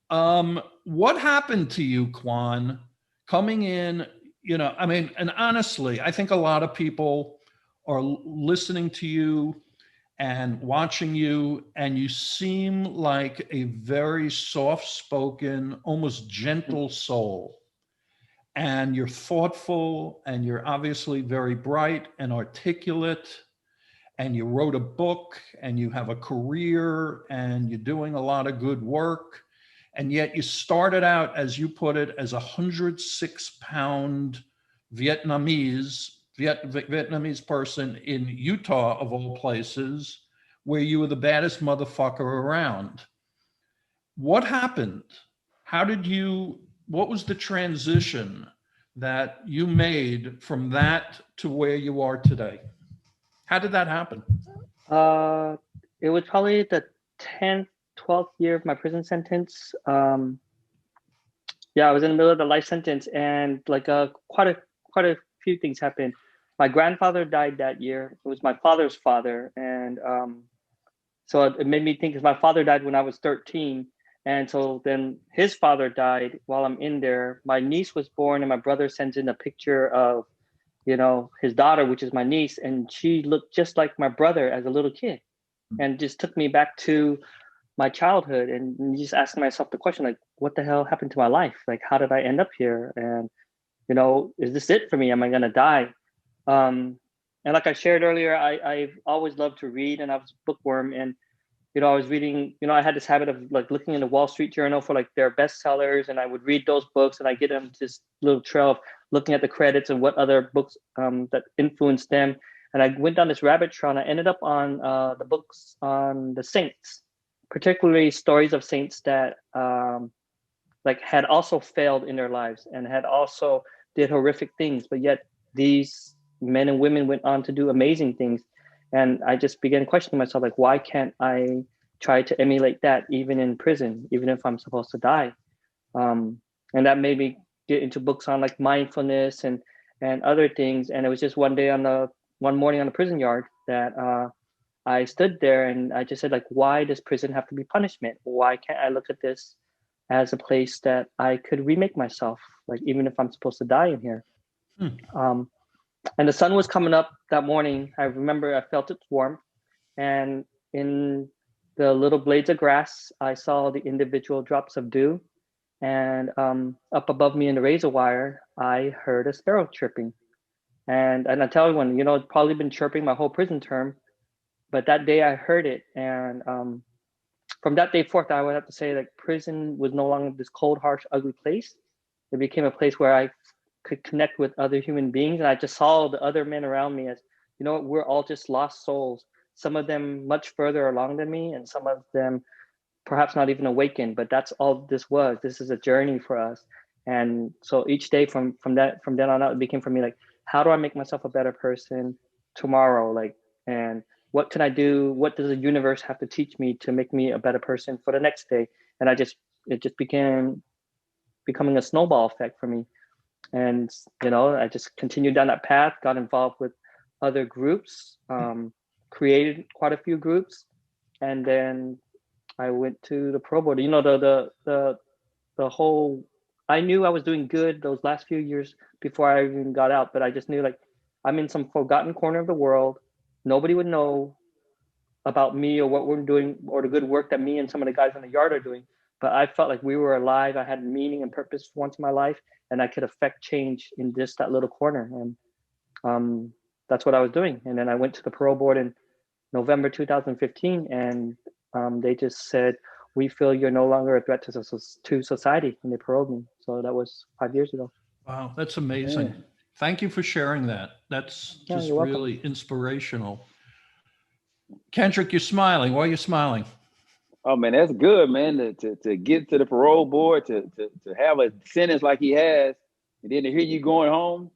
what happened to you, Quan, coming in? I mean, and honestly, I think a lot of people are listening to you and watching you, and you seem like a very soft-spoken, almost gentle soul. And you're thoughtful, and you're obviously very bright and articulate, and you wrote a book, and you have a career, and you're doing a lot of good work. And yet you started out, as you put it, as a 106-pound, Vietnamese person in Utah, of all places, where you were the baddest motherfucker around. What happened? What was the transition that you made from that to where you are today? How did that happen? It was probably the 10th, 12th year of my prison sentence. Yeah, I was in the middle of the life sentence, and like quite a few things happened. My grandfather died that year. It was my father's father, and so it made me think, because my father died when I was 13, and so then his father died while I'm in there. My niece was born, and my brother sends in a picture of, his daughter, which is my niece, and she looked just like my brother as a little kid, and just took me back to my childhood, and just asking myself the question, like, what the hell happened to my life? Like, how did I end up here? And is this it for me? Am I gonna die? And like I shared earlier, I've always loved to read, and I was a bookworm, and I was reading, I had this habit of like looking in the Wall Street Journal for like their bestsellers, and I would read those books, and I get on this little trail of looking at the credits and what other books that influenced them. And I went down this rabbit trail, and I ended up on the books on the saints, particularly stories of saints that like had also failed in their lives and had also did horrific things, but yet these men and women went on to do amazing things. And I just began questioning myself, like, why can't I try to emulate that even in prison, even if I'm supposed to die? And that made me get into books on like mindfulness and other things. And it was just one morning on the prison yard that I stood there, and I just said, like, why does prison have to be punishment? Why can't I look at this as a place that I could remake myself, like, even if I'm supposed to die in here? And the sun was coming up that morning. I remember I felt its warmth, and in the little blades of grass, I saw the individual drops of dew. And up above me in the razor wire, I heard a sparrow chirping. And I tell everyone, it's probably been chirping my whole prison term, but that day I heard it. And from that day forth, I would have to say that prison was no longer this cold, harsh, ugly place. It became a place where I could connect with other human beings. And I just saw the other men around me as, we're all just lost souls. Some of them much further along than me, and some of them perhaps not even awakened, but that's all this was. This is a journey for us. And so each day from then on out, it became for me like, how do I make myself a better person tomorrow? Like, and what can I do? What does the universe have to teach me to make me a better person for the next day? And it just began becoming a snowball effect for me. And, I just continued down that path, got involved with other groups, created quite a few groups. And then I went to the pro board. The whole, I knew I was doing good those last few years before I even got out, but I just knew, like, I'm in some forgotten corner of the world. Nobody would know about me or what we're doing or the good work that me and some of the guys in the yard are doing. But I felt like we were alive. I had meaning and purpose once in my life, and I could affect change in just that little corner. And that's what I was doing. And then I went to the parole board in November 2015, and they just said, we feel you're no longer a threat to society, and they paroled me. So that was 5 years ago. Wow, that's amazing. Yeah. Thank you for sharing that. That's just you're welcome. really inspirational. Kendrick, you're smiling. Why are you smiling? Oh man, that's good, man. To get to the parole board, to have a sentence like he has, and then to hear you going home.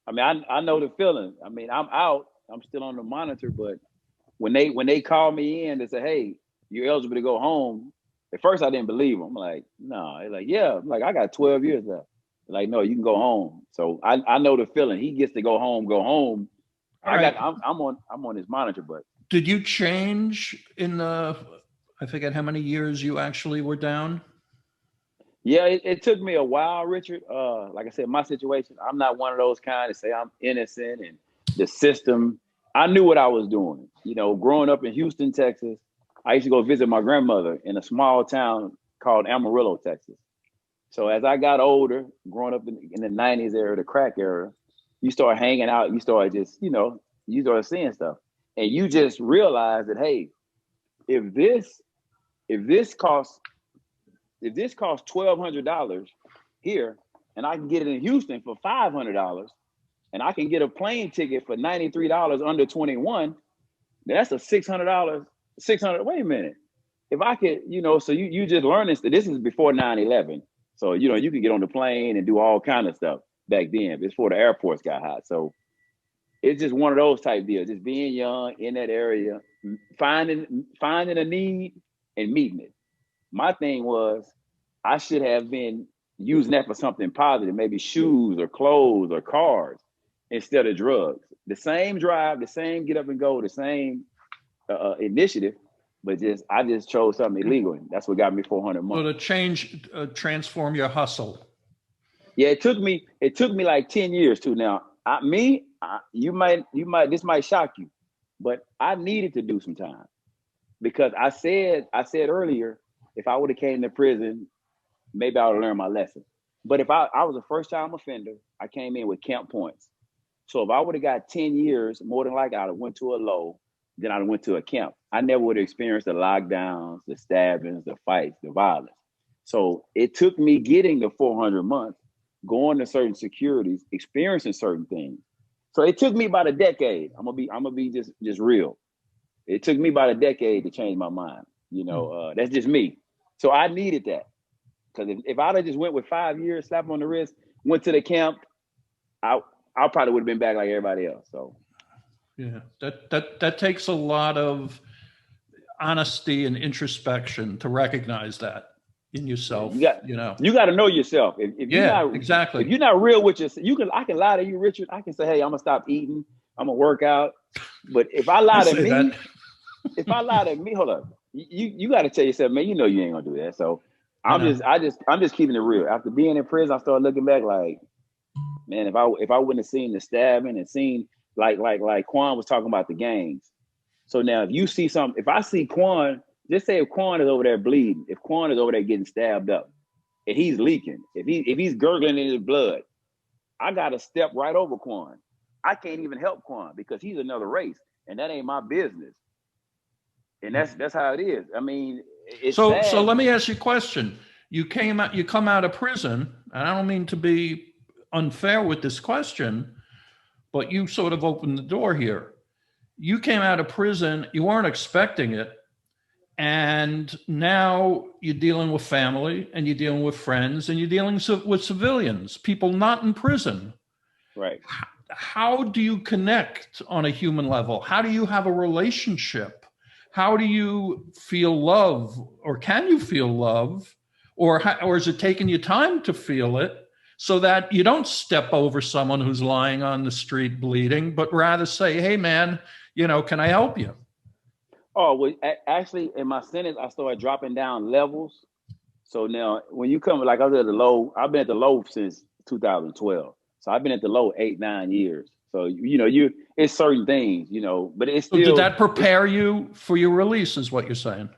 I mean, I know the feeling. I mean, I'm out. I'm still on the monitor, but when they call me in to say, "Hey, you're eligible to go home," at first I didn't believe them. I'm like, no. They're like, yeah. I'm like, I got 12 years left. They're like, no, you can go home. So I know the feeling. He gets to go home. All right. I'm on his monitor, but. Did you change in I forget how many years you actually were down? Yeah, it took me a while, Richard. Like I said, my situation, I'm not one of those kind to say I'm innocent and the system. I knew what I was doing. Growing up in Houston, Texas, I used to go visit my grandmother in a small town called Amarillo, Texas. So as I got older, growing up in the 90s era, the crack era, you start hanging out, you start just, you start seeing stuff. And you just realize that, hey, if this costs $1,200 here, and I can get it in Houston for $500, and I can get a plane ticket for $93 under 21, that's a $600. Wait a minute. If I could, so you just learn this. This is before 9/11. So, you could get on the plane and do all kind of stuff back then. Before the airports got hot. So it's just one of those type deals. Just being young in that area, finding a need and meeting it. My thing was I should have been using that for something positive, maybe shoes or clothes or cars instead of drugs. The same drive, the same get up and go, the same initiative, but I just chose something illegal. And that's what got me 400 months. So to transform your hustle. Yeah, it took me like 10 years too. Now, this might shock you, but I needed to do some time because I said earlier, if I would have came to prison, maybe I would have learned my lesson. But if I was a first time offender, I came in with camp points. So if I would have got 10 years, more than likely I'd have went to a low, then I'd have went to a camp. I never would have experienced the lockdowns, the stabbings, the fights, the violence. So it took me getting the 400 months, going to certain securities, experiencing certain things. So it took me about a decade. I'm gonna be just real. It took me about a decade to change my mind. That's just me. So I needed that. Because if I'd have just went with 5 years, slap on the wrist, went to the camp, I probably would have been back like everybody else. So yeah, that takes a lot of honesty and introspection to recognize that in yourself. You got to know yourself. If you're not, exactly. If you're not real with yourself, I can lie to you, Richard. I can say, hey, I'm gonna stop eating. I'm gonna work out. But if I lie to me, hold up. You got to tell yourself, man, you ain't gonna do that. So I'm just keeping it real. After being in prison, I started looking back like, man, if I wouldn't have seen the stabbing and seen like Quan was talking about the gangs. So now if you see something, if I see Quan, just say if Quan is over there bleeding, if Quan is over there getting stabbed up, and he's leaking, if he's gurgling in his blood, I gotta step right over Quan. I can't even help Quan because he's another race, and that ain't my business. And that's how it is. I mean, it's so sad. So let me ask you a question. You come out of prison, and I don't mean to be unfair with this question, but you sort of opened the door here. You came out of prison, you weren't expecting it, and now you're dealing with family, and you're dealing with friends, and you're dealing with civilians, people not in prison. Right. How do you connect on a human level? How do you have a relationship? How do you feel love, or can you feel love, or is it taking you time to feel it so that you don't step over someone who's lying on the street bleeding, but rather say, hey man, can I help you? Oh, well, actually in my sentence, I started dropping down levels. So now when you come, like I was at the low, I've been at the low since 2012. So I've been at the low 8-9 years. So, it's certain things, but it's still. So did that prepare you for your release is what you're saying?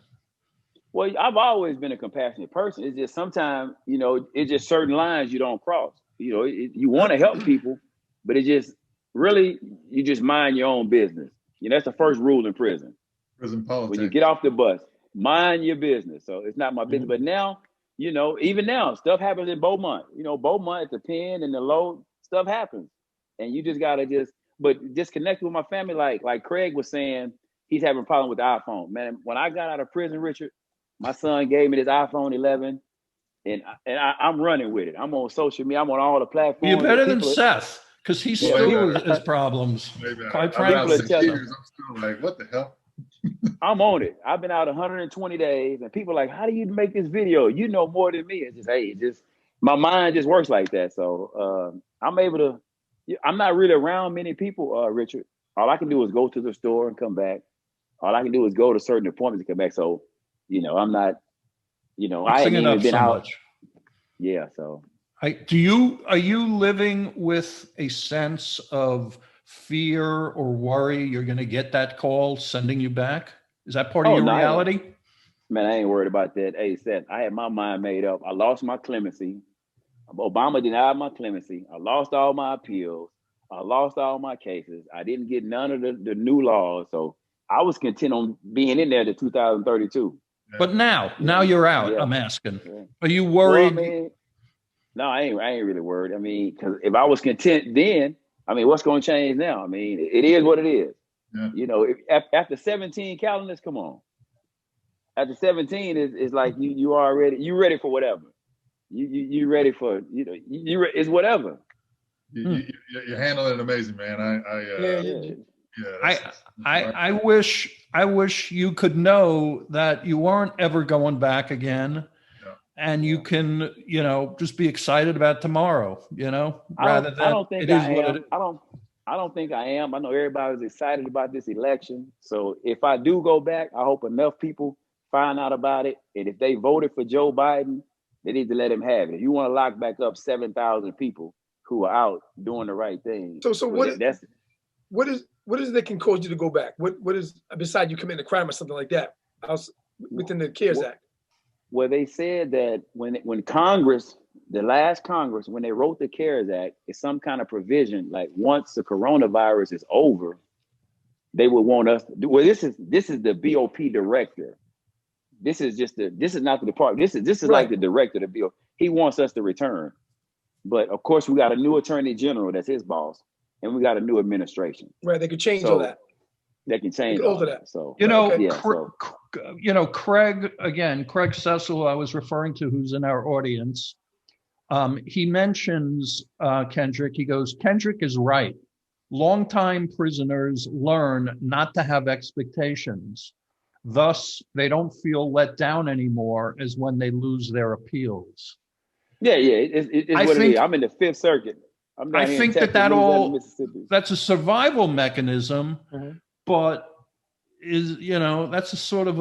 Well, I've always been a compassionate person. It's just sometimes, it's just certain lines you don't cross. You want to help people, but it just really, you just mind your own business. That's the first rule in prison. Prison politics. When you get off the bus, mind your business. So it's not my business. But now, even now, stuff happens in Beaumont. Beaumont at the pen and the low, stuff happens. And you just gotta just connect with my family. Like Craig was saying, he's having a problem with the iPhone. Man, when I got out of prison, Richard, my son gave me this iPhone 11, and I'm running with it. I'm on social media. I'm on all the platforms. You're better than Seth, because he still has problems. Quite frankly, I'm still like, what the hell? I'm on it. I've been out 120 days, and people are like, how do you make this video? You know more than me. It's just, my mind just works like that. So I'm able to. I'm not really around many people, Richard. All I can do is go to the store and come back. All I can do is go to certain appointments and come back. So, I'm not, I haven't even been out. Much. Yeah. So are you living with a sense of fear or worry you're going to get that call sending you back? Is that part of your reality? Man, I ain't worried about that. Hey, Seth, I had my mind made up. I lost my clemency. Obama denied my clemency. I lost all my appeals. I lost all my cases. I didn't get none of the new laws. So I was content on being in there to 2032. But now you're out. Yeah. I'm asking. Yeah. Are you worried? Well, no, I ain't really worried. I mean, because if I was content then, I mean, what's going to change now? I mean, it is what it is. Yeah. You know, after 17 calendars, come on. After 17 is like you ready for whatever. You ready for it's whatever. You're handling it amazing, man. I wish you could know that you aren't ever going back again. Yeah. And you can, just be excited about tomorrow, rather than I don't think it is I what am. it is. I don't think I am. I know everybody's excited about this election. So if I do go back, I hope enough people find out about it. And if they voted for Joe Biden, they need to let him have it. If you want to lock back up 7,000 people who are out doing the right thing. So what is it that can cause you to go back? What is, besides you committing a crime or something like that, within the CARES Act? Well, they said that when Congress, the last Congress, when they wrote the CARES Act, it's some kind of provision, like once the coronavirus is over, they would want us to do, well, this is the BOP director. This is not the department. This is Right. like the director of the BOP. He wants us to return. But of course, we got a new attorney general, that's his boss, and we got a new administration. Right, they could change So, all that. They can change They can all alter that. that. So Craig Cecil, I was referring to, who's in our audience. He mentions Kendrick. He goes, Kendrick is right. Longtime prisoners learn not to have expectations. Thus, they don't feel let down anymore as when they lose their appeals. yeah, it's what it is. I'm in the Fifth Circuit. I'm down I here in think Texas, that Louisiana, all Mississippi. that's a survival mechanism, but that's a sort of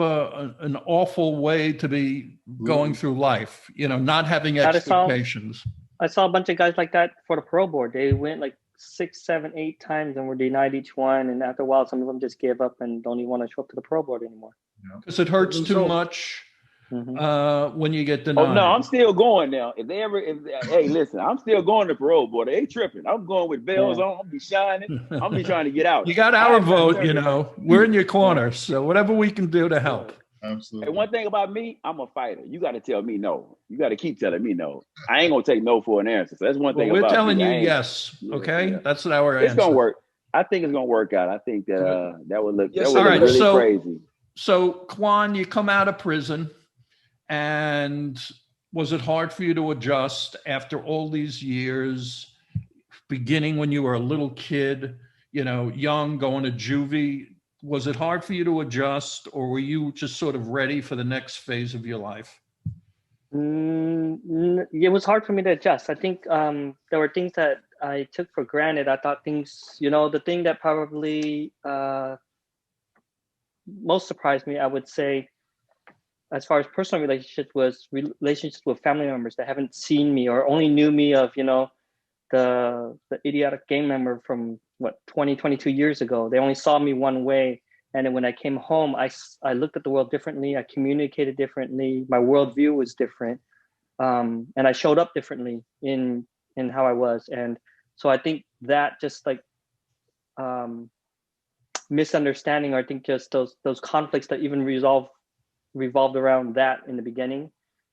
an awful way to be going through life. Not having expectations. I saw a bunch of guys like that for the parole board. They went like 6, 7, 8 times and were denied each one. And after a while, some of them just gave up and don't even want to show up to the parole board anymore. Because it hurts too much when you get denied. Oh no, I'm still going now. Hey, listen, I'm still going to parole board. They ain't tripping. I'm going with bells on. I'm be shining. I'm be trying to get out. You got our vote. We're in your corner. So whatever we can do to help. Absolutely. And one thing about me, I'm a fighter. You got to tell me no. You got to keep telling me no. I ain't gonna take no for an answer. So that's one thing. We're about telling me. you yes. Okay, that's our answer. It's gonna work. I think it's gonna work out. I think that that would look Yes, that would all look right, really crazy. So Quan, you come out of prison, and was it hard for you to adjust after all these years, beginning when you were a little kid, young, going to juvie? Was it hard for you to adjust, or were you just sort of ready for the next phase of your life? It was hard for me to adjust. I think there were things that I took for granted. I thought things, the thing that probably most surprised me, I would say, as far as personal relationships, was relationships with family members that haven't seen me or only knew me of, the idiotic gang member from 22 years ago. They only saw me one way. And then when I came home, I looked at the world differently. I communicated differently. My worldview was different. And I showed up differently in how I was. And so I think that just like misunderstanding, or I think just those conflicts that even revolved around that in the beginning,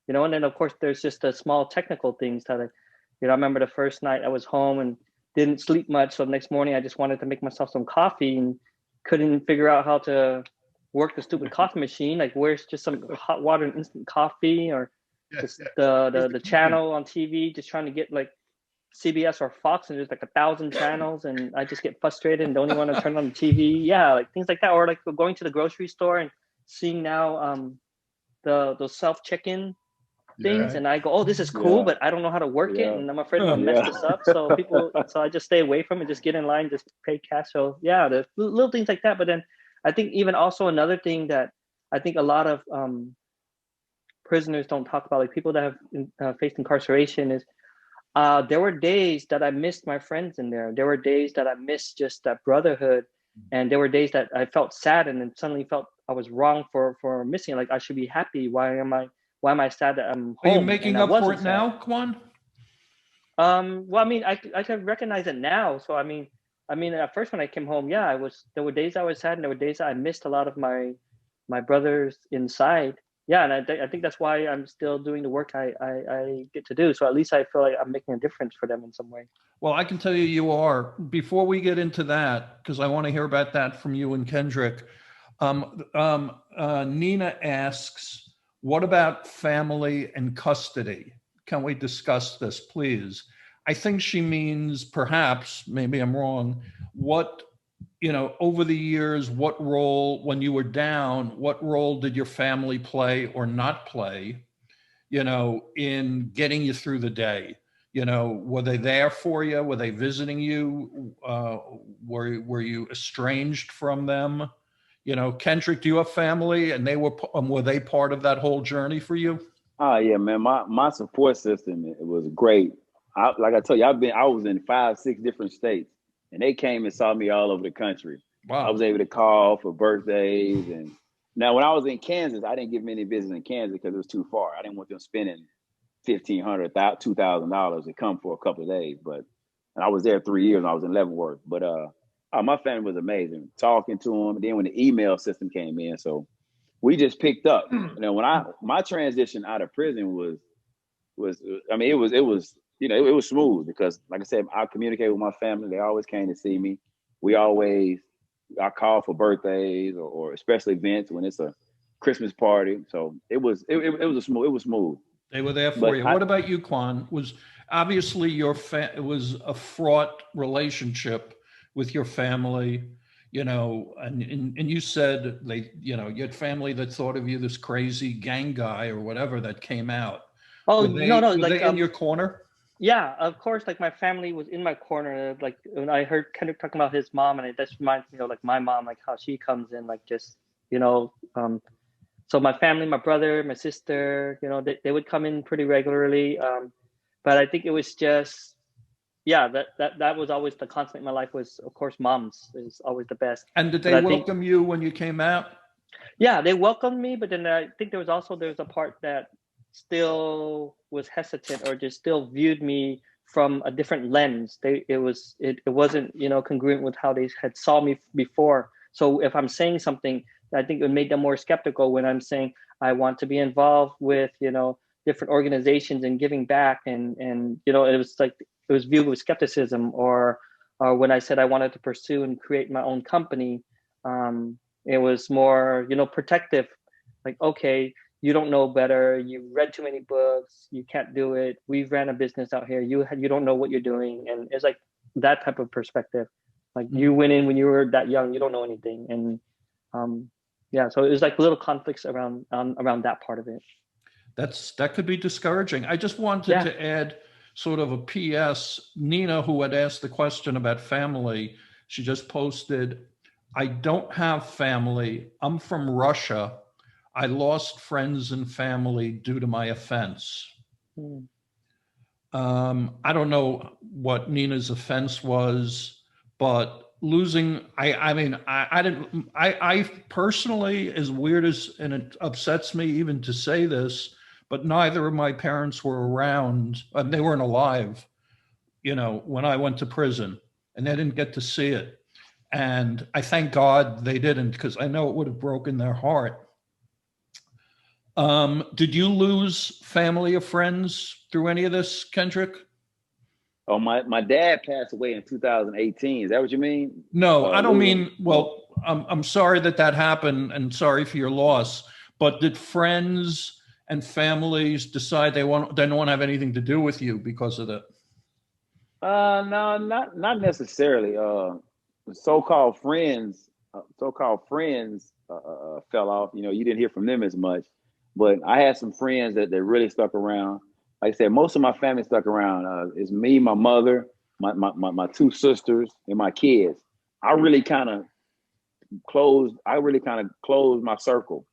and then of course there's just the small technical things that I remember the first night I was home and didn't sleep much. So the next morning I just wanted to make myself some coffee and couldn't figure out how to work the stupid coffee machine. Like, where's just some hot water and instant coffee, or just the channel on TV, just trying to get like CBS or Fox, and there's like 1,000 channels, and I just get frustrated and don't even want to turn on the TV. Yeah, like things like that. Or like going to the grocery store and seeing now those self check-in things, and I go, oh, this is cool, but I don't know how to work it, and I'm afraid I'm gonna mess this up. So I just stay away from it, just get in line, just pay cash. So yeah, the little things like that. But then I think even also another thing that I think a lot of prisoners don't talk about, like people that have faced incarceration, is there were days that I missed my friends in there. There were days that I missed just that brotherhood, and there were days that I felt sad and then suddenly felt I was wrong for missing. Like, I should be happy. Why am I sad that I'm home? Are you making up for it now, Quan? Well, I mean, I can recognize it now. So I mean, at first when I came home, there were days I was sad, and there were days I missed a lot of my brothers inside. yeah, and I think that's why I'm still doing the work I get to do. So at least I feel like I'm making a difference for them in some way. Well, I can tell you, you are. Before we get into that, because I want to hear about that from you and Kendrick, Nina asks, what about family and custody? Can we discuss this, please? I think she means, perhaps, maybe I'm wrong, what, over the years, what role, when you were down, what role did your family play or not play, in getting you through the day? Were they there for you? Were they visiting you? Were you estranged from them? Kendrick, do you have family, and were they part of that whole journey for you? Oh yeah, man. My support system, it was great. Like I told you, I was in 5, 6 different states, and they came and saw me all over the country. Wow. I was able to call for birthdays, and now when I was in Kansas, I didn't give many visits in Kansas because it was too far. I didn't want them spending $1,500, $2,000 to come for a couple of days. And I was there 3 years, and I was in Leavenworth. But my family was amazing. Talking to them, and then when the email system came in, so we just picked up. When my transition out of prison was it was smooth because, like I said, I communicated with my family. They always came to see me. I called for birthdays or special events when it's a Christmas party. So it was smooth. They were there for you. What about you, Quan? Was obviously it was a fraught relationship with your family, and you said you had family that thought of you this crazy gang guy or whatever that came out. Oh, no, were they in your corner? Yeah, of course. Like my family was in my corner. Like when I heard Kendrick talking about his mom, and it just reminds me of like my mom, like how she comes in, like just so my family, my brother, my sister, they would come in pretty regularly. But I think it was just, yeah, that was always the constant in my life was, of course, moms is always the best. And did they welcome you when you came out? Yeah, they welcomed me, but then I think there was a part that still was hesitant or just still viewed me from a different lens. It wasn't, congruent with how they had saw me before. So if I'm saying something, I think it made them more skeptical when I'm saying I want to be involved with, different organizations and giving back. And it was viewed with skepticism, or when I said I wanted to pursue and create my own company, it was more, protective. Like, okay, you don't know better. You read too many books. You can't do it. We've ran a business out here. You don't know what you're doing. And it's like that type of perspective. Like you went in when you were that young, you don't know anything. And so it was like little conflicts around that part of it. That could be discouraging. I just wanted to add sort of a PS. Nina, who had asked the question about family, she just posted, I don't have family. I'm from Russia. I lost friends and family due to my offense. I don't know what Nina's offense was, but losing, I personally, as weird as, and it upsets me even to say this, but neither of my parents were around, and they weren't alive, when I went to prison, and they didn't get to see it. And I thank God they didn't, because I know it would have broken their heart. Did you lose family or friends through any of this, Kendrick? Oh, my dad passed away in 2018. Is that what you mean? No, I don't mean, well, I'm sorry that happened and sorry for your loss, but did friends and families decide they don't want to have anything to do with you because of that? No, not necessarily. So-called friends fell off. You didn't hear from them as much, but I had some friends that really stuck around. Like I said, most of my family stuck around. It's me, my mother, my 2 sisters, and my kids. I really kind of closed my circle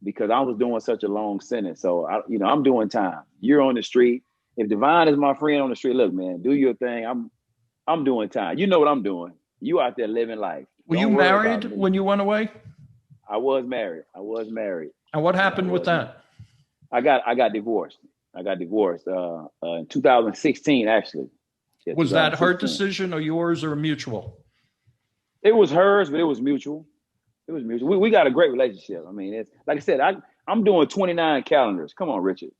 because I was doing such a long sentence. So I'm doing time. You're on the street. If Divine is my friend on the street, look, man, do your thing. I'm doing time. You know what I'm doing. You out there living life. Were you married when you went away? I was married. And what happened with that? I got divorced. In 2016, actually. Yeah, was that her decision or yours or mutual? It was hers, but it was mutual. We got a great relationship. I mean, it's like I said, I'm doing 29 calendars. Come on, Richard.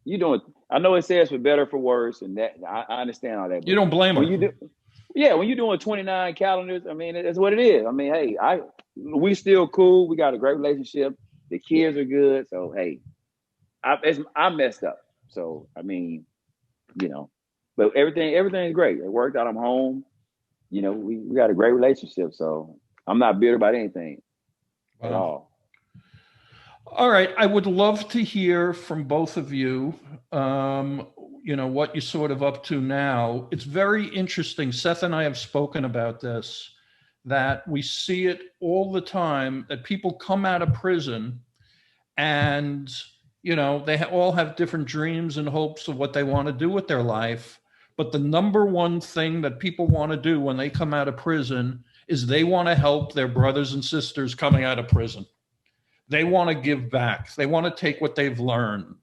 You doing? I know it says for better, for worse, and that I understand all that. You don't blame when her. you do, yeah, when you're doing 29 calendars, I mean, it's what it is. I mean, hey, we still cool. We got a great relationship. The kids are good. So hey, I messed up. So I mean, you know, but everything's great. It worked out. I'm home. You know, we got a great relationship. So I'm not bitter about anything at all. All right. I would love to hear from both of you, you know, what you're sort of up to now. It's very interesting. Seth and I have spoken about this, that we see it all the time, that people come out of prison and, you know, they all have different dreams and hopes of what they want to do with their life. But the number one thing that people want to do when they come out of prison is they want to help their brothers and sisters coming out of prison. They want to give back. They want to take what they've learned.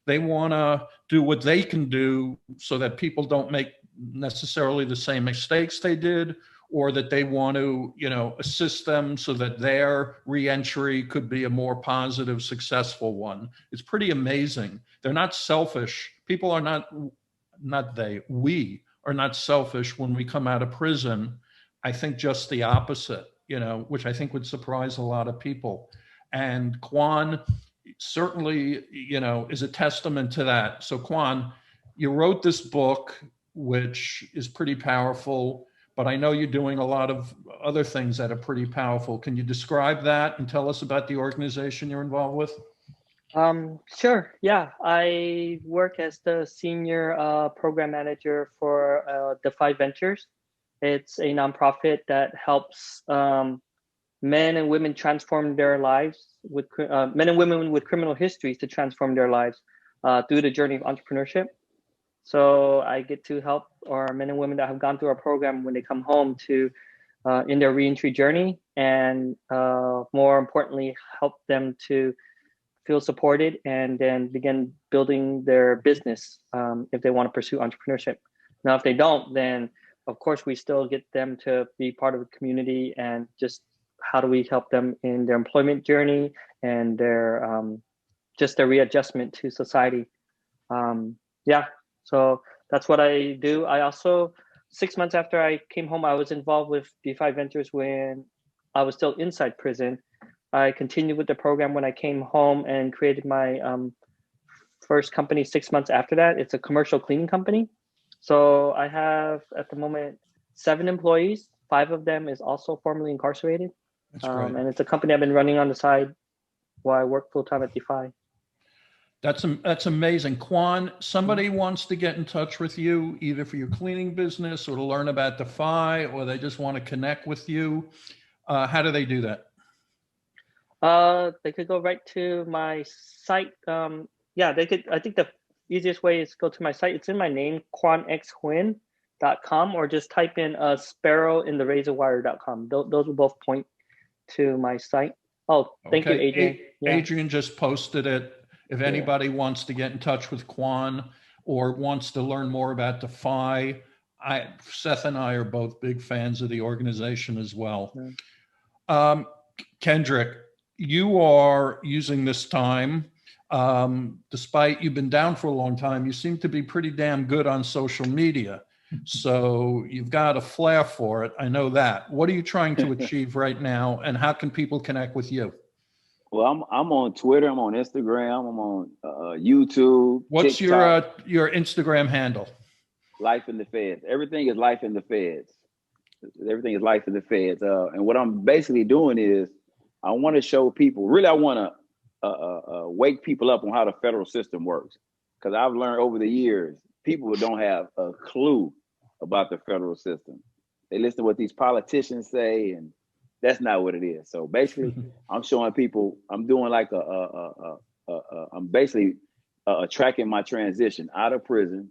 They want to do what they can do so that people don't make necessarily the same mistakes they did, or that they want to, you know, assist them so that their reentry could be a more positive, successful one. It's pretty amazing. They're not selfish. People are we are not selfish when we come out of prison. I think just the opposite, you know, which I think would surprise a lot of people. And Quan certainly, you know, is a testament to that. So Quan, you wrote this book, which is pretty powerful, but I know you're doing a lot of other things that are pretty powerful. Can you describe that and tell us about the organization you're involved with? Sure. Yeah, I work as the senior program manager for Defy Ventures. It's a nonprofit that helps men and women transform their lives with men and women with criminal histories to transform their lives through the journey of entrepreneurship. So I get to help our men and women that have gone through our program when they come home to in their reentry journey, and more importantly, help them to feel supported and then begin building their business if they want to pursue entrepreneurship. Now, if they don't, then of course we still get them to be part of the community, and just how do we help them in their employment journey and their just their readjustment to society. Yeah, so that's what I do. I also, 6 months after I came home, I was involved with Defy Ventures when I was still inside prison. I continued with the program when I came home and created my first company 6 months after that. It's a commercial cleaning company. So I have at the moment 7 employees. 5 of them is also formerly incarcerated. That's great. And it's a company I've been running on the side while I work full time at Defy. That's amazing. Quan, somebody wants to get in touch with you either for your cleaning business or to learn about Defy, or they just want to connect with you. How do they do that? They could go right to my site. Yeah, they could. I think the easiest way is go to my site. It's in my name, quanxhuyn.com, or just type in sparrowintherazorwire.com. Those will both point to my site. Oh, thank you, Adrian. Adrian just posted it. If anybody wants to get in touch with Quan or wants to learn more about Defy, Seth and I are both big fans of the organization as well. Kendrick, you are using this time, despite you've been down for a long time, you seem to be pretty damn good on social media. So you've got a flair for it. I know that. What are you trying to achieve right now, and how can people connect with you? Well, I'm on Twitter. I'm on Instagram. I'm on YouTube. What's TikTok. your Instagram handle? Life in the Feds. Everything is Life in the Feds. Everything is Life in the Feds. And what I'm basically doing is I want to show people. Really, I want to wake people up on how the federal system works, because I've learned over the years people don't have a clue about the federal system. They listen to what these politicians say, and that's not what it is. So basically, I'm showing people, I'm doing like I'm basically tracking my transition out of prison,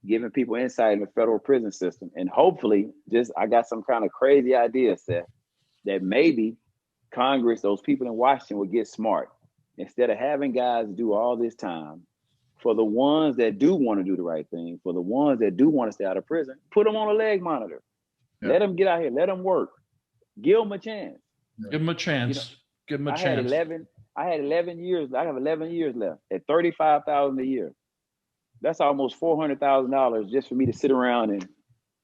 giving people insight in the federal prison system. And hopefully I got some kind of crazy idea set that maybe Congress, those people in Washington will get smart. Instead of having guys do all this time, for the ones that do want to do the right thing, for the ones that do want to stay out of prison, put them on a leg monitor. Yeah. Let them get out here. Let them work. Give them a chance. Give them a chance. Give them a chance. I had 11 years. I have 11 years left at $35,000 a year. That's almost $400,000 just for me to sit around and,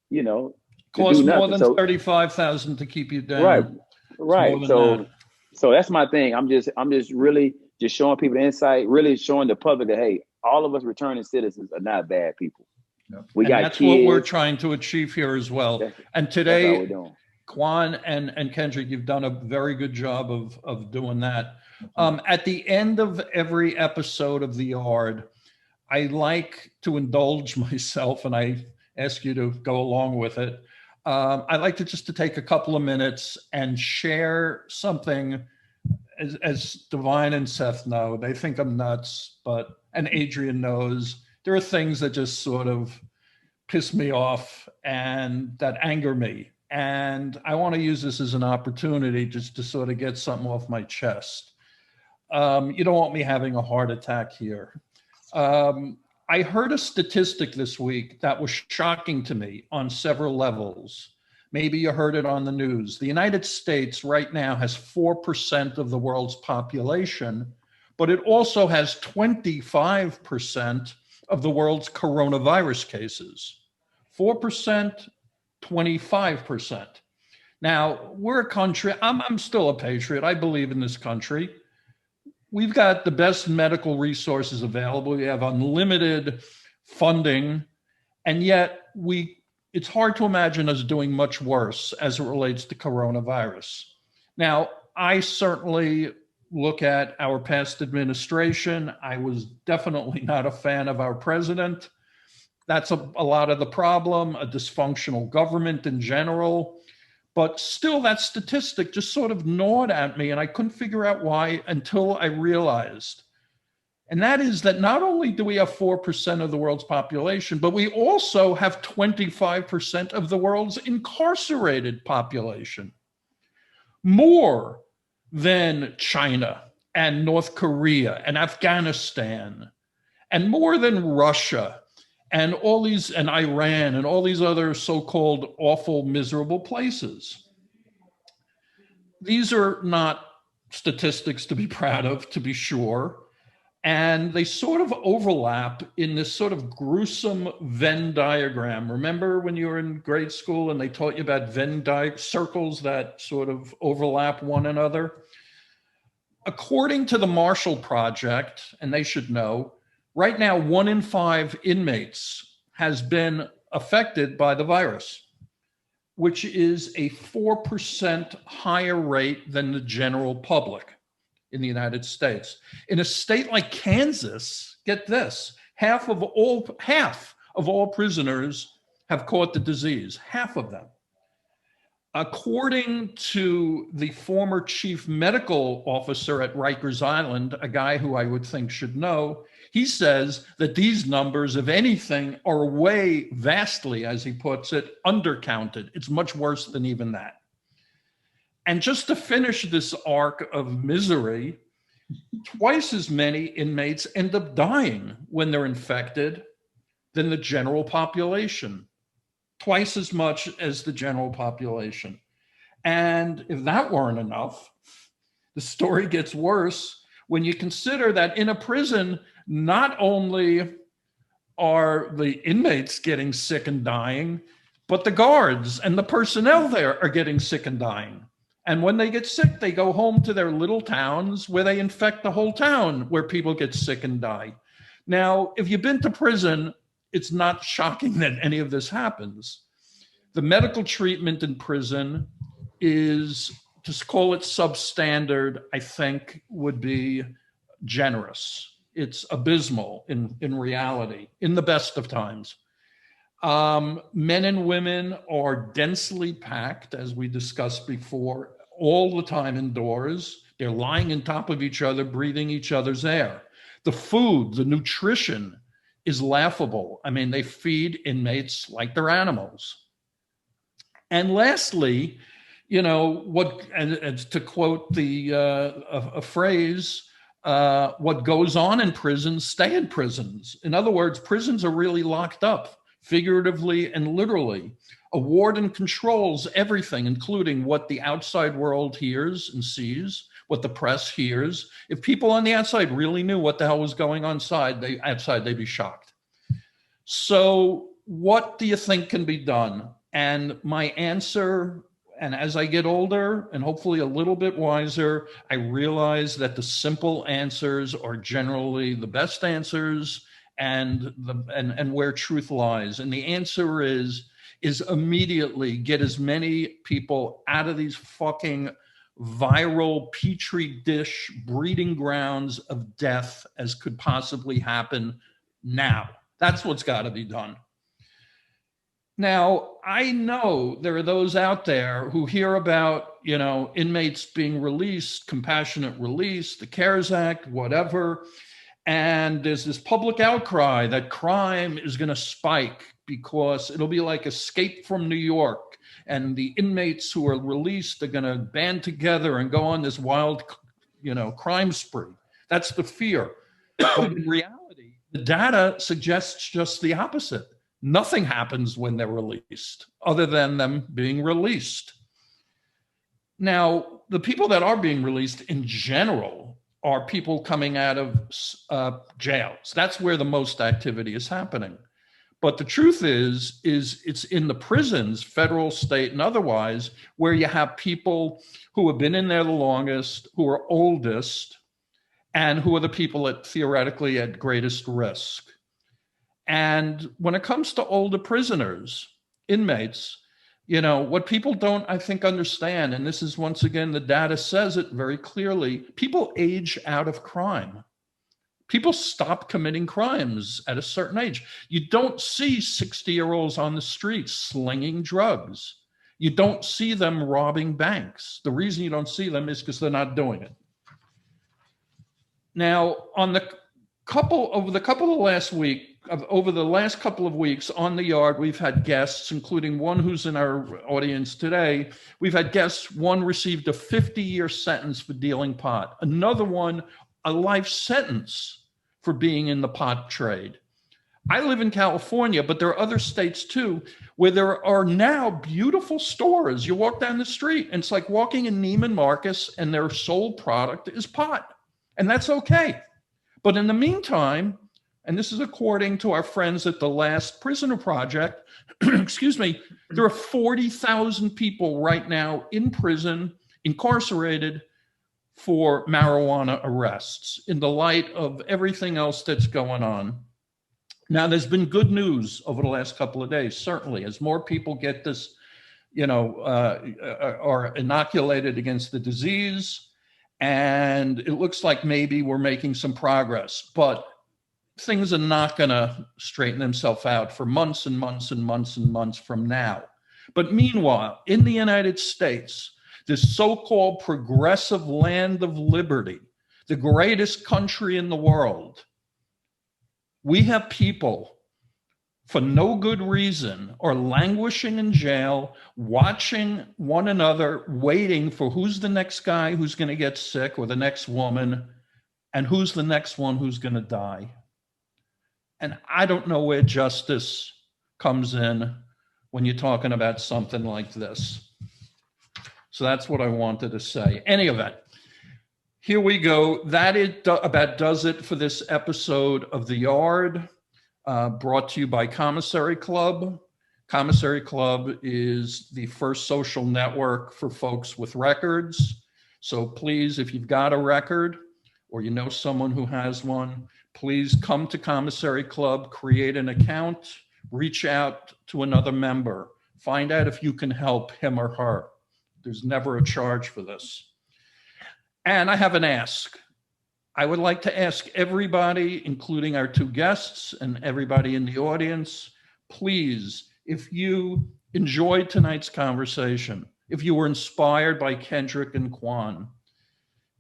you know, to Costs do more nothing. than So 35,000 to keep you down. right, It's more right. than So that. so that's my thing. I'm just really just showing people the insight, really showing the public that hey, all of us returning citizens are not bad people. Yep. We And got that's kids. what we're trying to achieve here as well. And That's all today, we're doing. Kwan and Kendrick, you've done a very good job of doing that. At the end of every episode of The Yard, I like to indulge myself, and I ask you to go along with it. I like to just to take a couple of minutes and share something. As Divine and Seth know, they think I'm nuts, and Adrian knows, there are things that just sort of piss me off and that anger me. And I want to use this as an opportunity just to sort of get something off my chest. You don't want me having a heart attack here. I heard a statistic this week that was shocking to me on several levels. Maybe you heard it on the news. The United States right now has 4% of the world's population, but it also has 25% of the world's coronavirus cases. 4%, 25%. Now, we're a country, I'm still a patriot. I believe in this country. We've got the best medical resources available. We have unlimited funding, and yet it's hard to imagine us doing much worse as it relates to coronavirus. Now, I certainly look at our past administration. I was definitely not a fan of our president. That's a lot of the problem, a dysfunctional government in general. But still, that statistic just sort of gnawed at me, and I couldn't figure out why until I realized. And that is that not only do we have 4% of the world's population, but we also have 25% of the world's incarcerated population. More than China and North Korea and Afghanistan, and more than Russia and and Iran and all these other so-called awful, miserable places. These are not statistics to be proud of, to be sure. And they sort of overlap in this sort of gruesome Venn diagram. Remember when you were in grade school and they taught you about Venn circles that sort of overlap one another? According to the Marshall Project, and they should know, right now, 1 in 5 inmates has been affected by the virus, which is a 4% higher rate than the general public in the United States. In a state like Kansas, get this, half of all prisoners have caught the disease, half of them. According to the former chief medical officer at Rikers Island, a guy who I would think should know, he says that these numbers, if anything, are way vastly, as he puts it, undercounted. It's much worse than even that. And just to finish this arc of misery, twice as many inmates end up dying when they're infected than the general population. Twice as much as the general population. And if that weren't enough, the story gets worse when you consider that in a prison, not only are the inmates getting sick and dying, but the guards and the personnel there are getting sick and dying. And when they get sick, they go home to their little towns where they infect the whole town, where people get sick and die. Now, if you've been to prison, it's not shocking that any of this happens. The medical treatment in prison is, to call it substandard, I think would be generous. It's abysmal in reality, in the best of times. Men and women are densely packed, as we discussed before, all the time indoors. They're lying on top of each other, breathing each other's air. The food, the nutrition is laughable. I mean, they feed inmates like they're animals. And lastly, you know, and to quote a phrase, what goes on in prisons stay in prisons. In other words, prisons are really locked up figuratively and literally. A warden controls everything, including what the outside world hears and sees, what the press hears. If people on the outside really knew what the hell was going on outside, they'd be shocked. So what do you think can be done? And my answer, and as I get older and hopefully a little bit wiser, I realize that the simple answers are generally the best answers and where truth lies. And the answer is immediately get as many people out of these fucking viral petri dish breeding grounds of death as could possibly happen now. That's what's got to be done. Now, I know there are those out there who hear about, inmates being released, compassionate release, the CARES Act, whatever. And there's this public outcry that crime is going to spike because it'll be like Escape from New York. And the inmates who are released are going to band together and go on this wild, crime spree. That's the fear. But in reality, the data suggests just the opposite. Nothing happens when they're released other than them being released. Now, the people that are being released in general are people coming out of jails. That's where the most activity is happening. But the truth is it's in the prisons, federal, state, and otherwise, where you have people who have been in there the longest, who are oldest, and who are the people that theoretically at greatest risk. And when it comes to older prisoners, inmates, what people don't, I think, understand, and this is once again, the data says it very clearly, people age out of crime. People stop committing crimes at a certain age. You don't see 60-year-olds on the streets slinging drugs. You don't see them robbing banks. The reason you don't see them is because they're not doing it. Now, over the last couple of weeks on the yard, we've had guests, including one who's in our audience today. We've had guests. One received a 50-year sentence for dealing pot. Another one, a life sentence for being in the pot trade. I live in California, but there are other states too, where there are now beautiful stores. You walk down the street and it's like walking in Neiman Marcus and their sole product is pot. And that's okay. But in the meantime, and this is according to our friends at the Last Prisoner Project, excuse me, there are 40,000 people right now in prison, incarcerated for marijuana arrests in the light of everything else that's going on. Now, there's been good news over the last couple of days, certainly, as more people get this, are inoculated against the disease. And it looks like maybe we're making some progress, but things are not going to straighten themselves out for months and months and months and months from now. But meanwhile, in the United States, this so-called progressive land of liberty, the greatest country in the world, we have people for no good reason are languishing in jail, watching one another, waiting for who's the next guy who's going to get sick or the next woman, and who's the next one who's going to die. And I don't know where justice comes in when you're talking about something like this. So that's what I wanted to say. Any event, here we go. That about does it for this episode of The Yard. Brought to you by Commissary Club. Commissary Club is the first social network for folks with records. So please, if you've got a record or you know someone who has one, please come to Commissary Club, create an account, reach out to another member, find out if you can help him or her. There's never a charge for this. And I have an ask. I would like to ask everybody, including our two guests and everybody in the audience, please, if you enjoyed tonight's conversation, if you were inspired by Kendrick and Quan,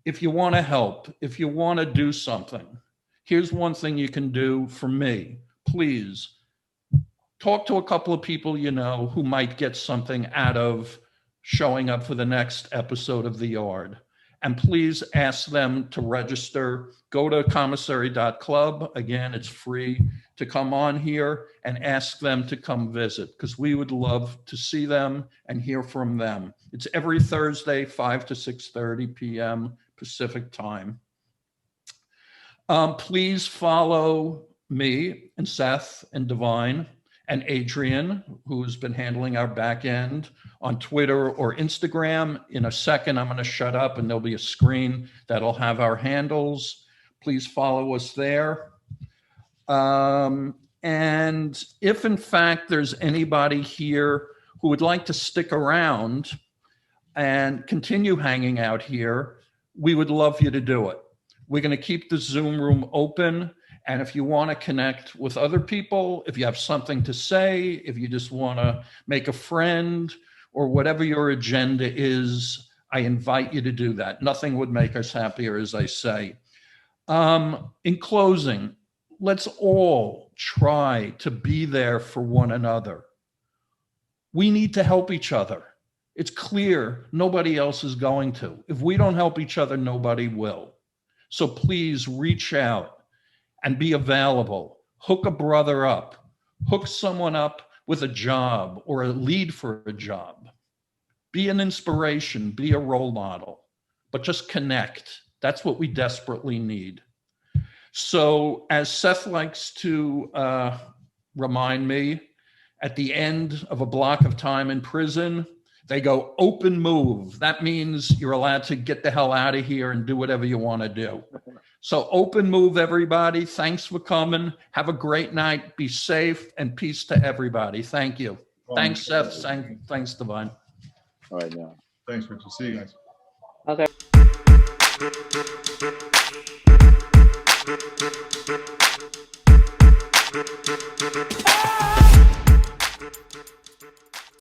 if you want to help, if you want to do something, here's one thing you can do for me. Please talk to a couple of people you know who might get something out of showing up for the next episode of The Yard. and please ask them to register. Go to commissary.club. Again, it's free to come on here and ask them to come visit, because we would love to see them and hear from them. It's every Thursday, 5 to 6:30 p.m. Pacific time. Please follow me and Seth and Divine and Adrian, who's been handling our back end, on Twitter or Instagram. In a second, I'm going to shut up and there'll be a screen that'll have our handles. Please follow us there. And if in fact there's anybody here who would like to stick around and continue hanging out here, we would love you to do it. We're going to keep the Zoom room open. And if you want to connect with other people, if you have something to say, if you just want to make a friend, or whatever your agenda is, I invite you to do that. Nothing would make us happier, as I say. In closing, let's all try to be there for one another. We need to help each other. It's clear nobody else is going to. If we don't help each other, nobody will. So please reach out and be available. Hook a brother up. Hook someone up with a job or a lead for a job. Be an inspiration, be a role model, but just connect. That's what we desperately need. So as Seth likes to remind me, at the end of a block of time in prison, they go open move. That means you're allowed to get the hell out of here and do whatever you want to do. So open move, everybody. Thanks for coming. Have a great night. Be safe, and peace to everybody. Thank you. Thanks, Seth. Thanks, Divine. All right, now. Thanks, Richard. See you guys. Okay.